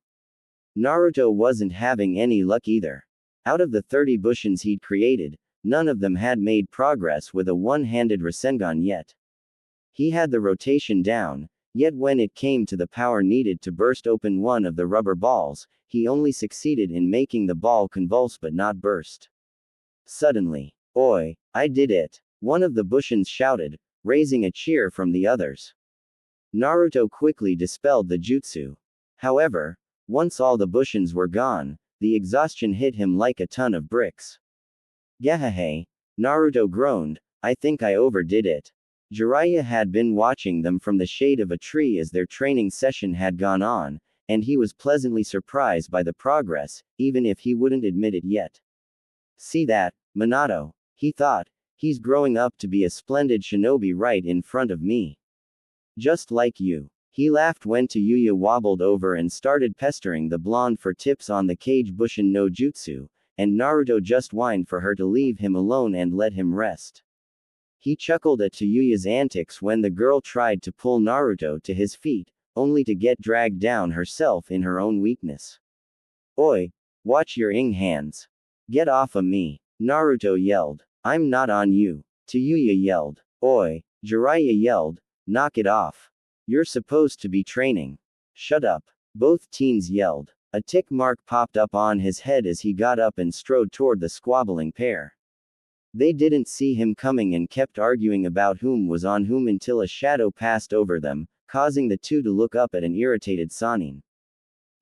[SPEAKER 2] Naruto wasn't having any luck either. Out of the 30 bushins he'd created, none of them had made progress with a one-handed Rasengan yet. He had the rotation down, yet when it came to the power needed to burst open one of the rubber balls, he only succeeded in making the ball convulse but not burst. Suddenly, "Oi, I did it!" one of the Bushins shouted, raising a cheer from the others. Naruto quickly dispelled the jutsu. However, once all the Bushins were gone, the exhaustion hit him like a ton of bricks. Gahahe, Naruto groaned, "I think I overdid it." Jiraiya had been watching them from the shade of a tree as their training session had gone on, and he was pleasantly surprised by the progress, even if he wouldn't admit it yet. "See that, Minato," he thought, "he's growing up to be a splendid shinobi right in front of me. Just like you." He laughed when Tayuya wobbled over and started pestering the blonde for tips on the Kage Bushin no Jutsu, and Naruto just whined for her to leave him alone and let him rest. He chuckled at Tayuya's antics when the girl tried to pull Naruto to his feet, only to get dragged down herself in her own weakness. "Oi! Watch your hands! Get off of me!" Naruto yelled. "I'm not on you." Tayuya yelled. "Oi!" Jiraiya yelled. "Knock it off! You're supposed to be training." "Shut up!" Both teens yelled. A tick mark popped up on his head as he got up and strode toward the squabbling pair. They didn't see him coming and kept arguing about whom was on whom until a shadow passed over them, causing the two to look up at an irritated Sanin.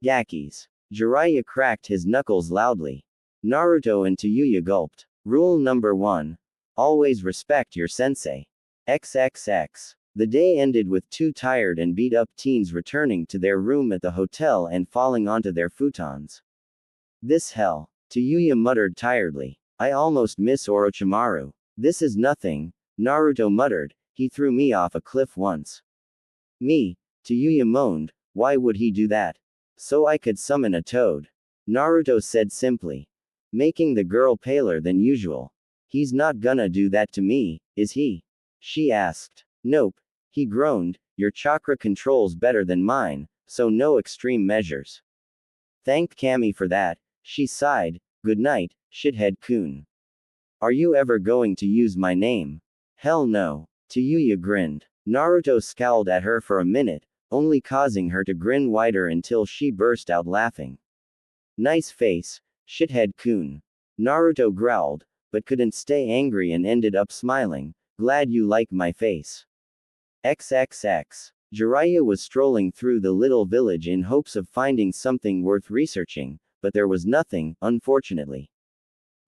[SPEAKER 2] "Gakis." Jiraiya cracked his knuckles loudly. Naruto and Tayuya gulped. Rule number 1. Always respect your sensei. XXX. The day ended with two tired and beat up teens returning to their room at the hotel and falling onto their futons. "This hell," Tayuya muttered tiredly. "I almost miss Orochimaru." "This is nothing," Naruto muttered, "he threw me off a cliff once." "Me?" Tayuya moaned, "why would he do that?" "So I could summon a toad," Naruto said simply, making the girl paler than usual. "He's not gonna do that to me, is he?" she asked. "Nope," he groaned, "your chakra control's better than mine, so no extreme measures." "Thank Kami for that," she sighed. "Good night, shithead-kun. Are you ever going to use my name?" "Hell no." Tayuya grinned. Naruto scowled at her for a minute, only causing her to grin wider until she burst out laughing. "Nice face, shithead-kun." Naruto growled, but couldn't stay angry and ended up smiling. "Glad you like my face." XXX. Jiraiya was strolling through the little village in hopes of finding something worth researching, but there was nothing, unfortunately.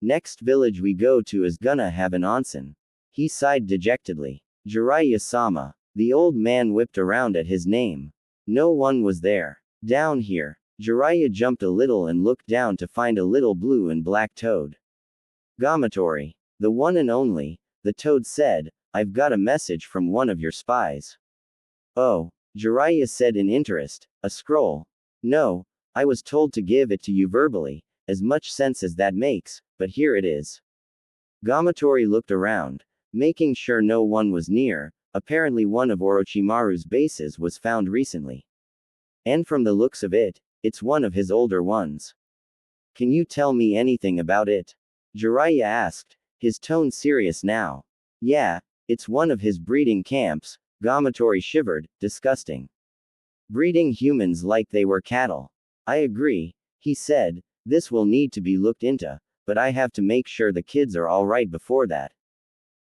[SPEAKER 2] "Next village we go to is gonna have an onsen." He sighed dejectedly. "Jiraiya-sama." The old man whipped around at his name. No one was there. "Down here." Jiraiya jumped a little and looked down to find a little blue and black toad. "Gamatori. The one and only," the toad said, "I've got a message from one of your spies." "Oh," Jiraiya said in interest, "a scroll?" "No, I was told to give it to you verbally, as much sense as that makes, but here it is." Gamatori looked around, making sure no one was near. Apparently one of Orochimaru's bases was found recently. And from the looks of it, it's one of his older ones. "Can you tell me anything about it?" Jiraiya asked, his tone serious now. "Yeah, it's one of his breeding camps." Gamatori shivered, disgusting. "Breeding humans like they were cattle." "I agree," he said, "this will need to be looked into, but I have to make sure the kids are alright before that."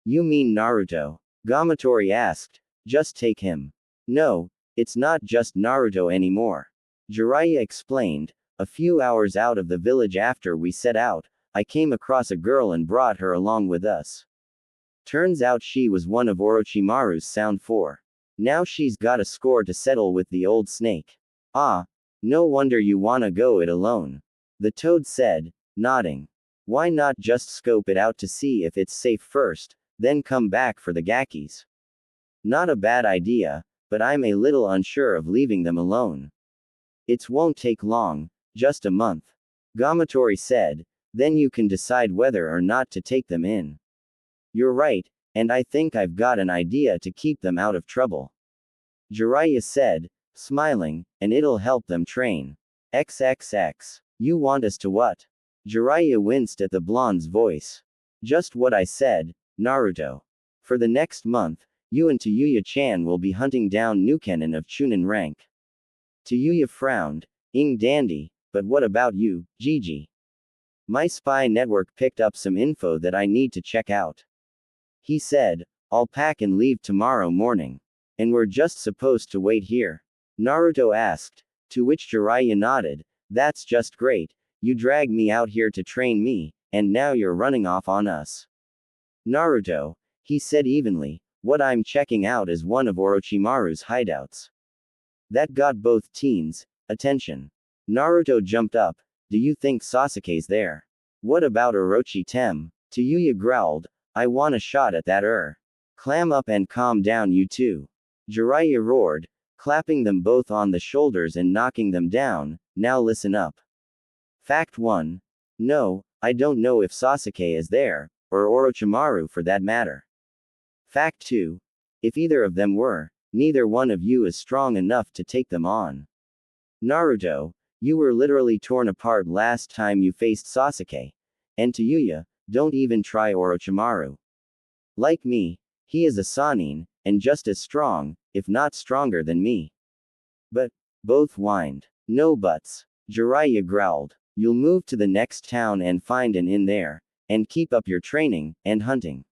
[SPEAKER 2] "You mean Naruto?" Gamatori asked. "Just take him." "No, it's not just Naruto anymore," Jiraiya explained. "A few hours out of the village after we set out, I came across a girl and brought her along with us. Turns out she was one of Orochimaru's Sound 4. Now she's got a score to settle with the old snake." "Ah, no wonder you wanna go it alone," the toad said, nodding. "Why not just scope it out to see if it's safe first, then come back for the Gakis?" "Not a bad idea, but I'm a little unsure of leaving them alone." "It won't take long, just a month," Gamatori said, "then you can decide whether or not to take them in." "You're right, and I think I've got an idea to keep them out of trouble," Jiraiya said, smiling, "and it'll help them train." XXX. "You want us to what?" Jiraiya winced at the blonde's voice. "Just what I said, Naruto. For the next month, You and Tayuya-chan will be hunting down Nukenin of Chunin rank. Tayuya frowned. Dandy, but what about you, Gigi? My spy network picked up some info that I need to check out. He said, I'll pack and leave tomorrow morning. And we're just supposed to wait here? Naruto asked, to which Jiraiya nodded, that's just great, you dragged me out here to train me, and now you're running off on us. Naruto, he said evenly, what I'm checking out is one of Orochimaru's hideouts. That got both teens' attention. Naruto jumped up, do you think Sasuke's there? What about Orochi Tem? Tayuya growled, I want a shot at that Clam up and calm down you two. Jiraiya roared, clapping them both on the shoulders and knocking them down, now listen up. Fact 1. No, I don't know if Sasuke is there, or Orochimaru for that matter. Fact 2. If either of them were, neither one of you is strong enough to take them on. Naruto, you were literally torn apart last time you faced Sasuke. And Tayuya, don't even try Orochimaru. Like me, he is a Sannin, and just as strong, if not stronger than me. But, both whined. No buts. Jiraiya growled. You'll move to the next town and find an inn there, and keep up your training, and hunting.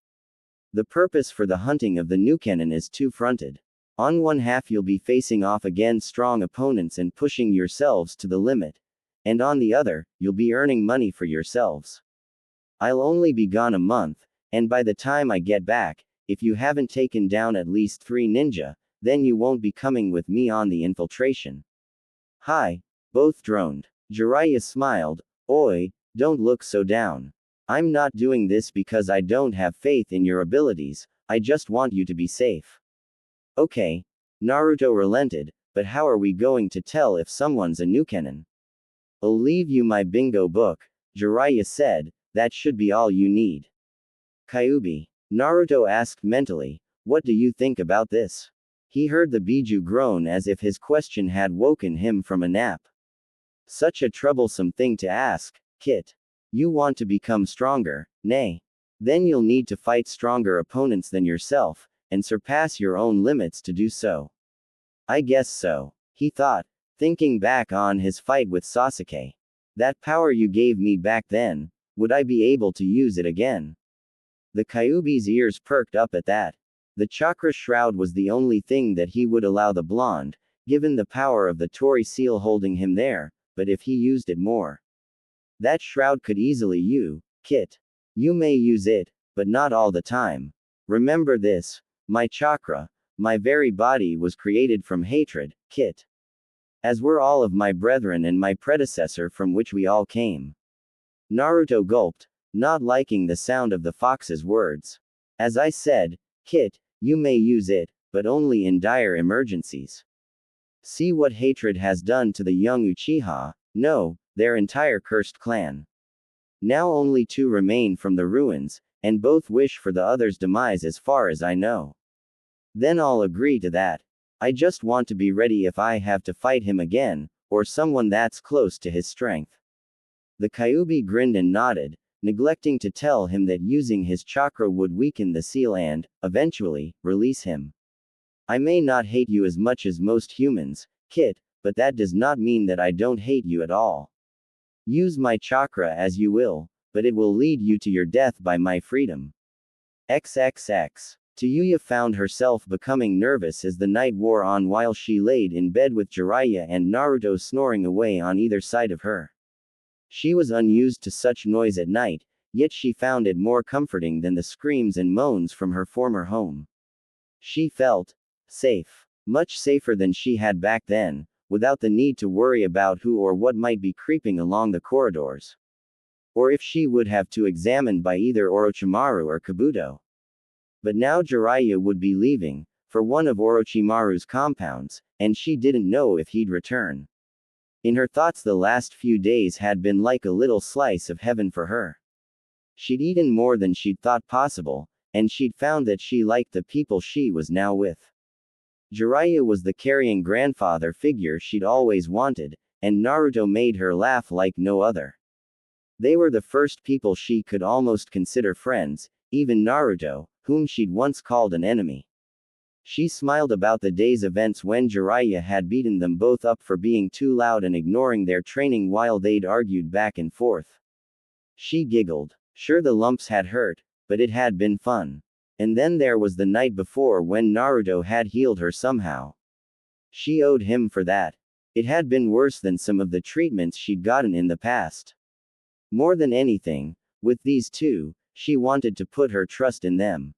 [SPEAKER 2] The purpose for the hunting of the Nukenin is two-fronted. On one half you'll be facing off against strong opponents and pushing yourselves to the limit. And on the other, you'll be earning money for yourselves. I'll only be gone a month, and by the time I get back, if you haven't taken down at least 3 ninja, then you won't be coming with me on the infiltration. Hi. Both droned. Jiraiya smiled, Oi, don't look so down. I'm not doing this because I don't have faith in your abilities, I just want you to be safe. Okay. Naruto relented, but how are we going to tell if someone's a Nukenin? I'll leave you my bingo book, Jiraiya said, that should be all you need. Kyuubi. Naruto asked mentally, what do you think about this? He heard the Biju groan as if his question had woken him from a nap. Such a troublesome thing to ask, Kit. You want to become stronger, nay. Then you'll need to fight stronger opponents than yourself, and surpass your own limits to do so. I guess so, he thought, thinking back on his fight with Sasuke. That power you gave me back then, would I be able to use it again? The Kyuubi's ears perked up at that. The chakra shroud was the only thing that he would allow the blonde, given the power of the Tori seal holding him there, but if he used it more. That shroud could easily Kit. You may use it, but not all the time. Remember this, my chakra, my very body was created from hatred, Kit. As were all of my brethren and my predecessor from which we all came. Naruto gulped, not liking the sound of the fox's words. As I said, Kit, you may use it, but only in dire emergencies. See what hatred has done to the young Uchiha, no, their entire cursed clan. Now only 2 remain from the ruins, and both wish for the other's demise as far as I know. Then I'll agree to that. I just want to be ready if I have to fight him again, or someone that's close to his strength. The Kyuubi grinned and nodded, neglecting to tell him that using his chakra would weaken the seal and, eventually, release him. I may not hate you as much as most humans, Kit, but that does not mean that I don't hate you at all. Use my chakra as you will, but it will lead you to your death by my freedom. XXX. Tayuya found herself becoming nervous as the night wore on while she laid in bed with Jiraiya and Naruto snoring away on either side of her. She was unused to such noise at night, yet she found it more comforting than the screams and moans from her former home. She felt safe. Much safer than she had back then, without the need to worry about who or what might be creeping along the corridors. Or if she would have to examined by either Orochimaru or Kabuto. But now Jiraiya would be leaving, for one of Orochimaru's compounds, and she didn't know if he'd return. In her thoughts the last few days had been like a little slice of heaven for her. She'd eaten more than she'd thought possible, and she'd found that she liked the people she was now with. Jiraiya was the carrying grandfather figure she'd always wanted, and Naruto made her laugh like no other. They were the first people she could almost consider friends, even Naruto, whom she'd once called an enemy. She smiled about the day's events when Jiraiya had beaten them both up for being too loud and ignoring their training while they'd argued back and forth. She giggled. Sure, the lumps had hurt, but it had been fun. And then there was the night before when Naruto had healed her somehow. She owed him for that. It had been worse than some of the treatments she'd gotten in the past. More than anything, with these two, she wanted to put her trust in them.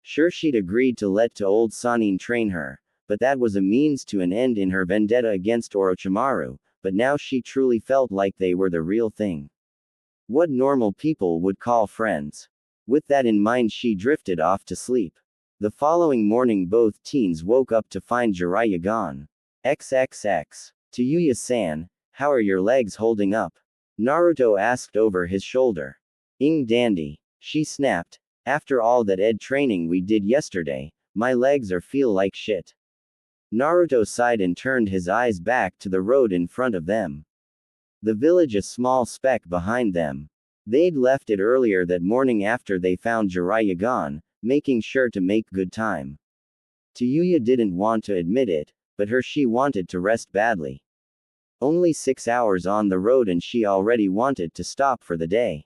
[SPEAKER 2] Sure, she'd agreed to let to old Sanin train her, but that was a means to an end in her vendetta against Orochimaru, but now she truly felt like they were the real thing. What normal people would call friends. With that in mind, she drifted off to sleep. The following morning, both teens woke up to find Jiraiya gone. XXX. To Yuya-san, how are your legs holding up? Naruto asked over his shoulder. Dandy. She snapped. After all that ed training we did yesterday, my legs are feel like shit. Naruto sighed and turned his eyes back to the road in front of them. The village a small speck behind them. They'd left it earlier that morning after they found Jiraiya gone, making sure to make good time. Tayuya didn't want to admit it, but she wanted to rest badly. Only 6 hours on the road and she already wanted to stop for the day.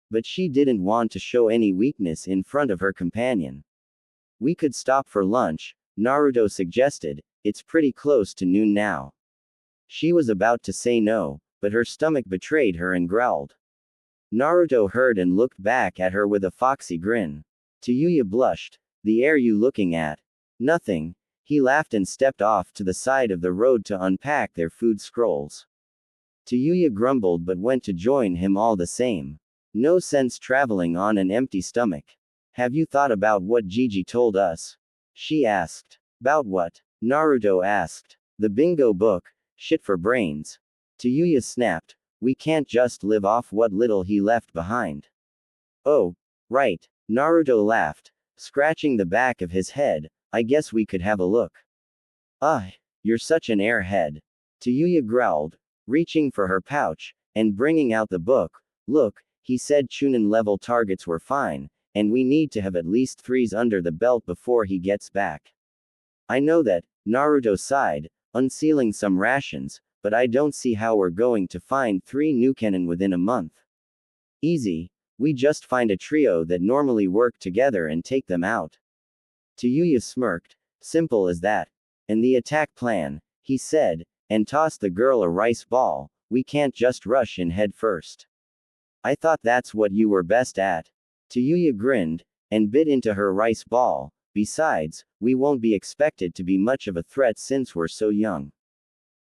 [SPEAKER 2] But she didn't want to show any weakness in front of her companion. We could stop for lunch, Naruto suggested, it's pretty close to noon now. She was about to say no, but her stomach betrayed her and growled. Naruto heard and looked back at her with a foxy grin. Tayuya blushed. The air you looking at? Nothing. He laughed and stepped off to the side of the road to unpack their food scrolls. Tayuya grumbled but went to join him all the same. No sense traveling on an empty stomach. Have you thought about what Gigi told us? She asked. About what? Naruto asked. The bingo book. Shit for brains. Tayuya snapped. We can't just live off what little he left behind. Oh, right. Naruto laughed, scratching the back of his head. I guess we could have a look. You're such an airhead. Tayuya growled, reaching for her pouch, and bringing out the book. Look, he said Chunin level targets were fine, and we need to have at least 3s under the belt before he gets back. I know that, Naruto sighed, unsealing some rations, but I don't see how we're going to find 3 new Kenin within a month. Easy, we just find a trio that normally work together and take them out. Tayuya smirked, simple as that. And the attack plan, he said, and tossed the girl a rice ball, we can't just rush in head first. I thought that's what you were best at. Tayuya grinned, and bit into her rice ball. Besides, we won't be expected to be much of a threat since we're so young.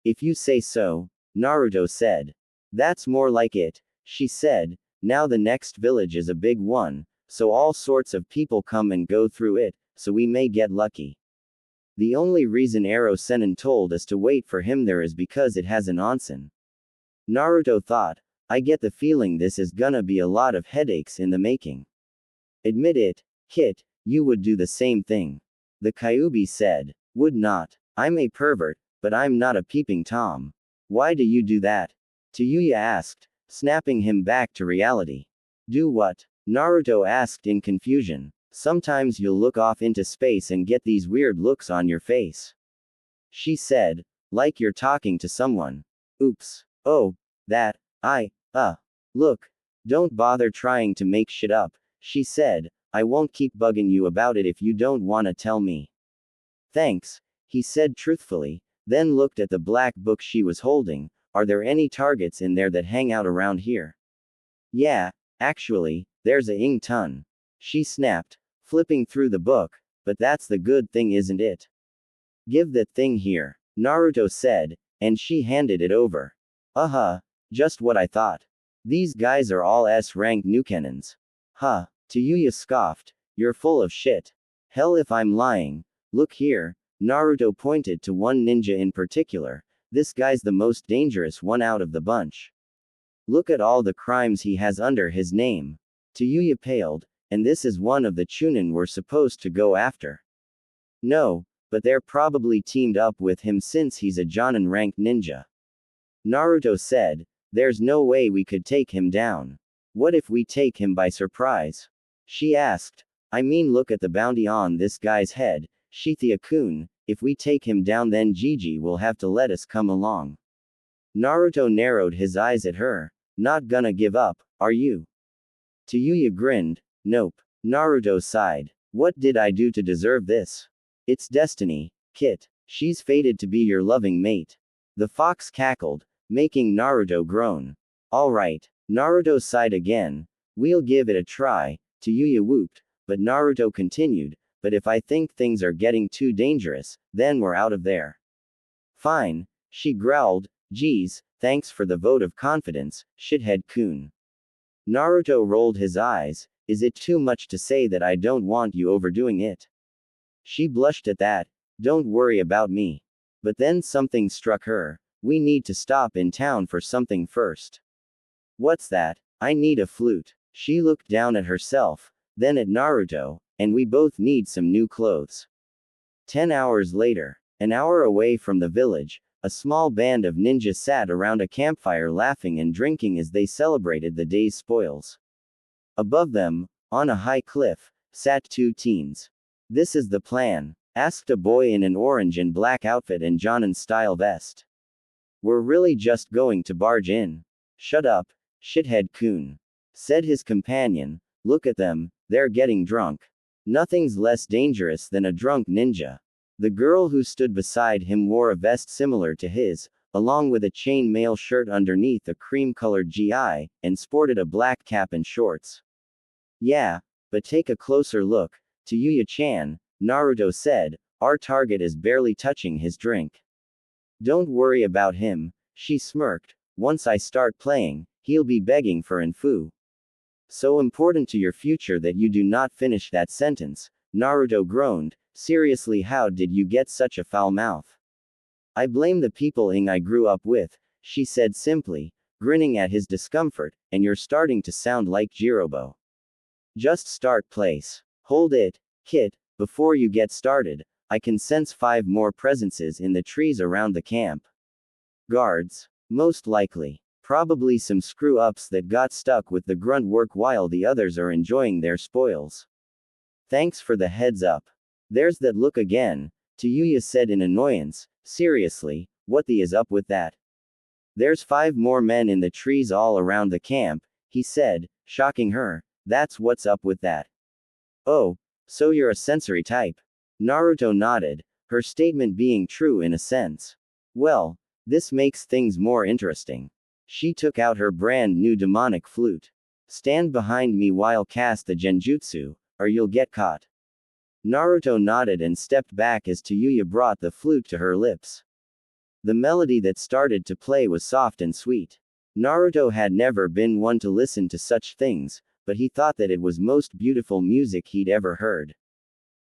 [SPEAKER 2] If you say so, Naruto said. That's more like it, she said. Now the next village is a big one, so all sorts of people come and go through it, so we may get lucky. The only reason Ero Sennin told us to wait for him there is because it has an onsen. Naruto thought, I get the feeling this is gonna be a lot of headaches in the making. Admit it, Kit, you would do the same thing. The Kyuubi said. Would not. I'm a pervert, but I'm not a peeping Tom. Why do you do that? Tayuya asked, snapping him back to reality. Do what? Naruto asked in confusion. Sometimes you'll look off into space and get these weird looks on your face. She said, like you're talking to someone. Oops. Oh, that. Look. Don't bother trying to make shit up, she said. I won't keep bugging you about it if you don't wanna tell me. Thanks, he said truthfully, then looked at the black book she was holding. Are there any targets in there that hang out around here? Yeah, actually, there's a ton. She snapped, flipping through the book, but that's the good thing, isn't it? Give that thing here, Naruto said, and she handed it over. Just what I thought. These guys are all S-rank Nukenins. Tayuya scoffed. You're full of shit. Hell if I'm lying. Look here. Naruto pointed to one ninja in particular. This guy's the most dangerous one out of the bunch. Look at all the crimes he has under his name. Tayuya paled, and this is one of the Chunin we're supposed to go after. No, but they're probably teamed up with him since he's a Jonin rank ninja. Naruto said, there's no way we could take him down. What if we take him by surprise? She asked. I mean, look at the bounty on this guy's head. Shithia-kun, if we take him down then Gigi will have to let us come along. Naruto narrowed his eyes at her. Not gonna give up, are you? Tayuya grinned. Nope. Naruto sighed. What did I do to deserve this? It's destiny, Kit. She's fated to be your loving mate. The fox cackled, making Naruto groan. Alright. Naruto sighed again. We'll give it a try, Tayuya whooped, but Naruto continued, but if I think things are getting too dangerous, then we're out of there. Fine, she growled. Geez, thanks for the vote of confidence, shithead-kun. Naruto rolled his eyes. Is it too much to say that I don't want you overdoing it? She blushed at that. Don't worry about me. But then something struck her. We need to stop in town for something first. What's that? I need a flute. She looked down at herself, then at Naruto, and we both need some new clothes. 10 hours later, an hour away from the village, a small band of ninjas sat around a campfire laughing and drinking as they celebrated the day's spoils. Above them, on a high cliff, sat two teens. This is the plan, asked a boy in an orange and black outfit and Jonin-style vest. We're really just going to barge in. Shut up, shithead-kun, said his companion. Look at them, they're getting drunk. Nothing's less dangerous than a drunk ninja. The girl who stood beside him wore a vest similar to his, along with a chain mail shirt underneath a cream-colored GI, and sported a black cap and shorts. Yeah, but take a closer look, Tayuya-chan, Naruto said, our target is barely touching his drink. Don't worry about him, she smirked. Once I start playing, he'll be begging for info. So important to your future that you do not finish that sentence, Naruto groaned. Seriously, how did you get such a foul mouth? I blame the people I grew up with, she said simply, grinning at his discomfort, and you're starting to sound like Jirobo. Just start place. Hold it, Kit, before you get started, I can sense 5 more presences in the trees around the camp. Guards? Most likely. Probably some screw-ups that got stuck with the grunt work while the others are enjoying their spoils. Thanks for the heads up. There's that look again, Tayuya said in annoyance. Seriously, what the is up with that? There's 5 more men in the trees all around the camp, he said, shocking her. That's what's up with that. Oh, so you're a sensory type. Naruto nodded, her statement being true in a sense. Well, this makes things more interesting. She took out her brand new demonic flute. Stand behind me while cast the genjutsu, or you'll get caught. Naruto nodded and stepped back as Tayuya brought the flute to her lips. The melody that started to play was soft and sweet. Naruto had never been one to listen to such things, but he thought that it was most beautiful music he'd ever heard.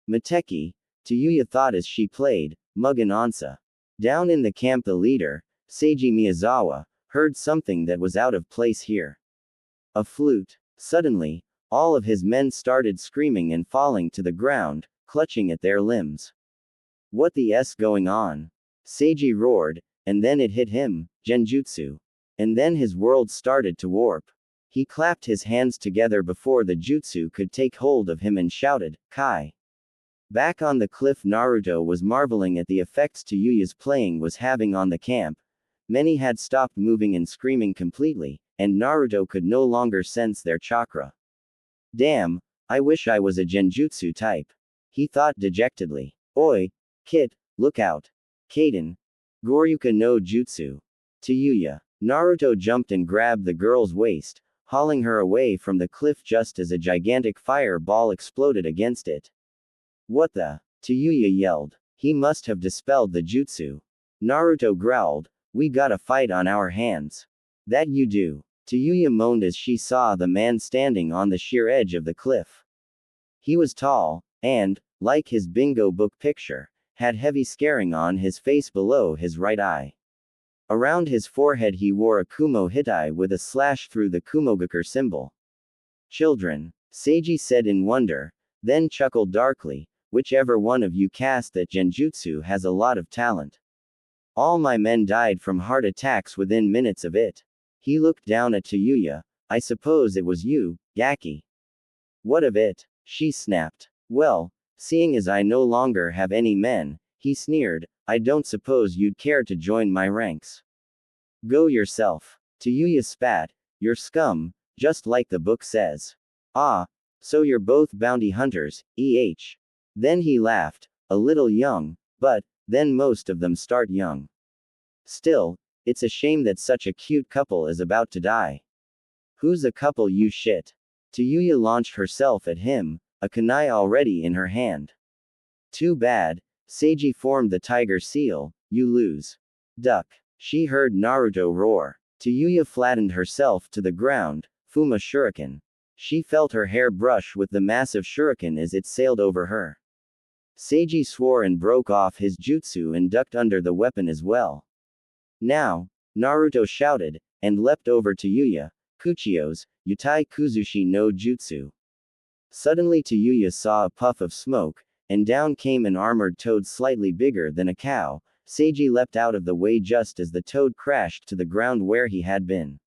[SPEAKER 2] Mateki, Tayuya thought as she played, Mugen Ansa. Down in the camp the leader, Seiji Miyazawa, heard something that was out of place here. A flute. Suddenly, all of his men started screaming and falling to the ground, clutching at their limbs. What the s going on? Seiji roared, and then it hit him, genjutsu. And then his world started to warp. He clapped his hands together before the jutsu could take hold of him and shouted, Kai. Back on the cliff Naruto was marveling at the effects Tayuya's playing was having on the camp. Many had stopped moving and screaming completely, and Naruto could no longer sense their chakra. Damn, I wish I was a genjutsu type. He thought dejectedly. Oi, Kit, look out. Kaden. Goryuka no Jutsu. Tayuya. Naruto jumped and grabbed the girl's waist, hauling her away from the cliff just as a gigantic fireball exploded against it. What the? Tayuya yelled. He must have dispelled the jutsu. Naruto growled. We got a fight on our hands. That you do. Tayuya moaned as she saw the man standing on the sheer edge of the cliff. He was tall, and, like his bingo book picture, had heavy scarring on his face below his right eye. Around his forehead he wore a Kumo Hitai with a slash through the Kumogakure symbol. Children, Seiji said in wonder, then chuckled darkly, whichever one of you cast that genjutsu has a lot of talent. All my men died from heart attacks within minutes of it. He looked down at Tayuya. I suppose it was you, Gaki. What of it? She snapped. Well, Seeing as I no longer have any men, he sneered, I don't suppose you'd care to join my ranks. Go yourself. Tayuya spat, you're scum, just like the book says. Ah, so you're both bounty hunters, Then he laughed, a little young, but, then most of them start young. Still, it's a shame that such a cute couple is about to die. Who's a couple you shit? Tayuya launched herself at him, a kunai already in her hand. Too bad, Seiji formed the tiger seal, you lose. Duck. She heard Naruto roar. Tayuya flattened herself to the ground, Fuma shuriken. She felt her hair brush with the massive shuriken as it sailed over her. Seiji swore and broke off his jutsu and ducked under the weapon as well. Now, Naruto shouted, and leapt over to Yuya, Kuchio's, Yutai Kuzushi no Jutsu. Suddenly Tayuya saw a puff of smoke, and down came an armored toad slightly bigger than a cow. Seiji leapt out of the way just as the toad crashed to the ground where he had been.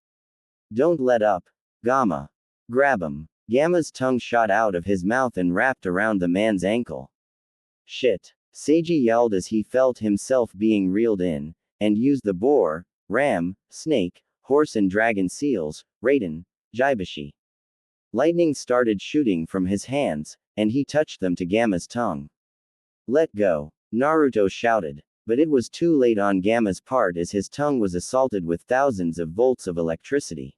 [SPEAKER 2] Don't let up. Gamma. Grab him. Gamma's tongue shot out of his mouth and wrapped around the man's ankle. Shit. Seiji yelled as he felt himself being reeled in, and used the boar, ram, snake, horse and dragon seals, Raiden, Jaibashi. Lightning started shooting from his hands, and he touched them to Gamma's tongue. Let go. Naruto shouted. But it was too late on Gamma's part as his tongue was assaulted with thousands of volts of electricity.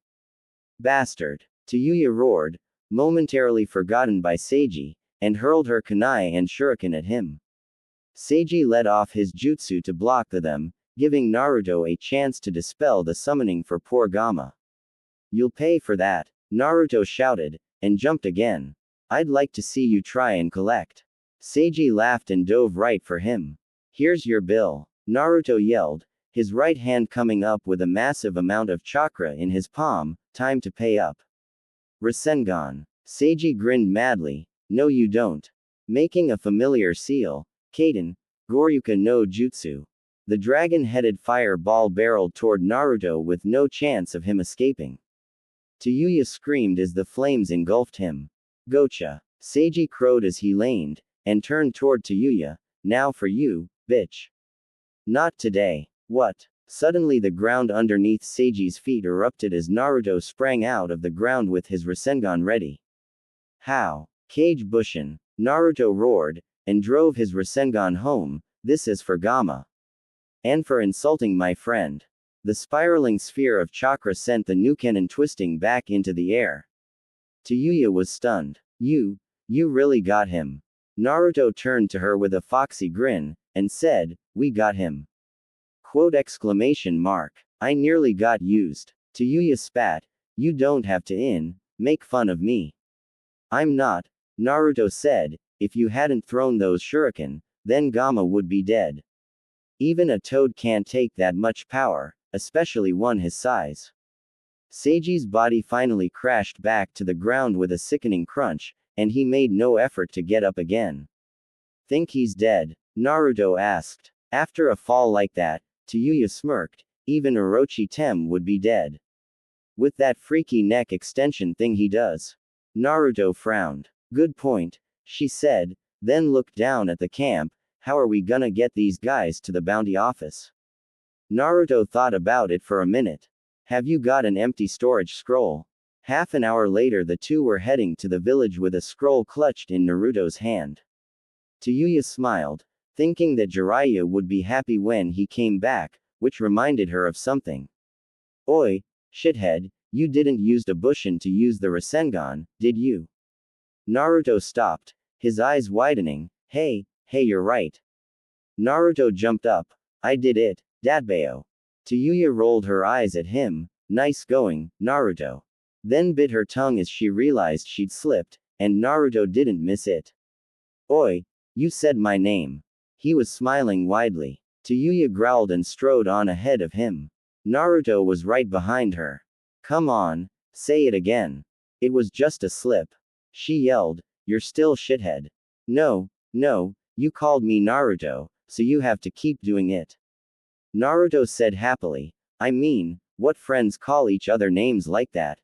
[SPEAKER 2] Bastard. Tayuya roared, momentarily forgotten by Seiji, and hurled her kunai and shuriken at him. Seiji let off his jutsu to block them, giving Naruto a chance to dispel the summoning for poor Gamma. You'll pay for that, Naruto shouted, and jumped again. I'd like to see you try and collect. Seiji laughed and dove right for him. Here's your bill, Naruto yelled, his right hand coming up with a massive amount of chakra in his palm, time to pay up. Rasengan. Seiji grinned madly, no you don't. Making a familiar seal, Kaden, Goryuka no Jutsu. The dragon-headed fireball barreled toward Naruto with no chance of him escaping. Tayuya screamed as the flames engulfed him. Gotcha. Seiji crowed as he leaned, and turned toward Tayuya, now for you, bitch. Not today. What? Suddenly the ground underneath Seiji's feet erupted as Naruto sprang out of the ground with his Rasengan ready. How? Kage Bushin. Naruto roared, and drove his Rasengan home, this is for Gamma. And for insulting my friend. The spiraling sphere of chakra sent the Nukenin twisting back into the air. Tayuya was stunned. You really got him. Naruto turned to her with a foxy grin, and said, we got him. Quote exclamation mark. I nearly got used. Tayuya spat, you don't have to make fun of me. I'm not, Naruto said, if you hadn't thrown those shuriken, then Gamma would be dead. Even a toad can't take that much power, especially one his size. Seiji's body finally crashed back to the ground with a sickening crunch, and he made no effort to get up again. Think he's dead? Naruto asked. After a fall like that, Tayuya smirked, even Orochi Tem would be dead. With that freaky neck extension thing he does. Naruto frowned. Good point, she said, then looked down at the camp, how are we gonna get these guys to the bounty office? Naruto thought about it for a minute. Have you got an empty storage scroll? Half an hour later the two were heading to the village with a scroll clutched in Naruto's hand. Tayuya smiled, thinking that Jiraiya would be happy when he came back, which reminded her of something. Oi, shithead, you didn't use a Bushin to use the Rasengan, did you? Naruto stopped, his eyes widening, hey, you're right. Naruto jumped up, I did it, Datbeo. Tayuya rolled her eyes at him, nice going, Naruto. Then bit her tongue as she realized she'd slipped, and Naruto didn't miss it. Oi, you said my name. He was smiling widely. Tayuya growled and strode on ahead of him. Naruto was right behind her. Come on, say it again. It was just a slip. She yelled, you're still shithead. No, you called me Naruto, so you have to keep doing it. Naruto said happily, I mean, what friends call each other names like that?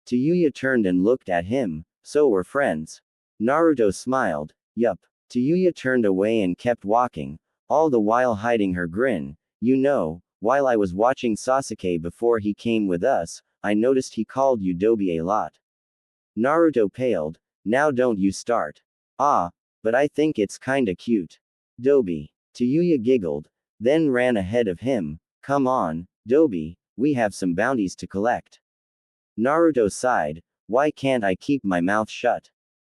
[SPEAKER 2] Tayuya turned and looked at him, so we're friends. Naruto smiled, Yup. Tayuya turned away and kept walking, all the while hiding her grin. You know, while I was watching Sasuke before he came with us, I noticed he called you Dobi a lot. Naruto paled. Now don't you start. Ah, but I think it's kinda cute. Dobi. Tayuya giggled, then ran ahead of him. Come on, Dobi, we have some bounties to collect. Naruto sighed. Why can't I keep my mouth shut?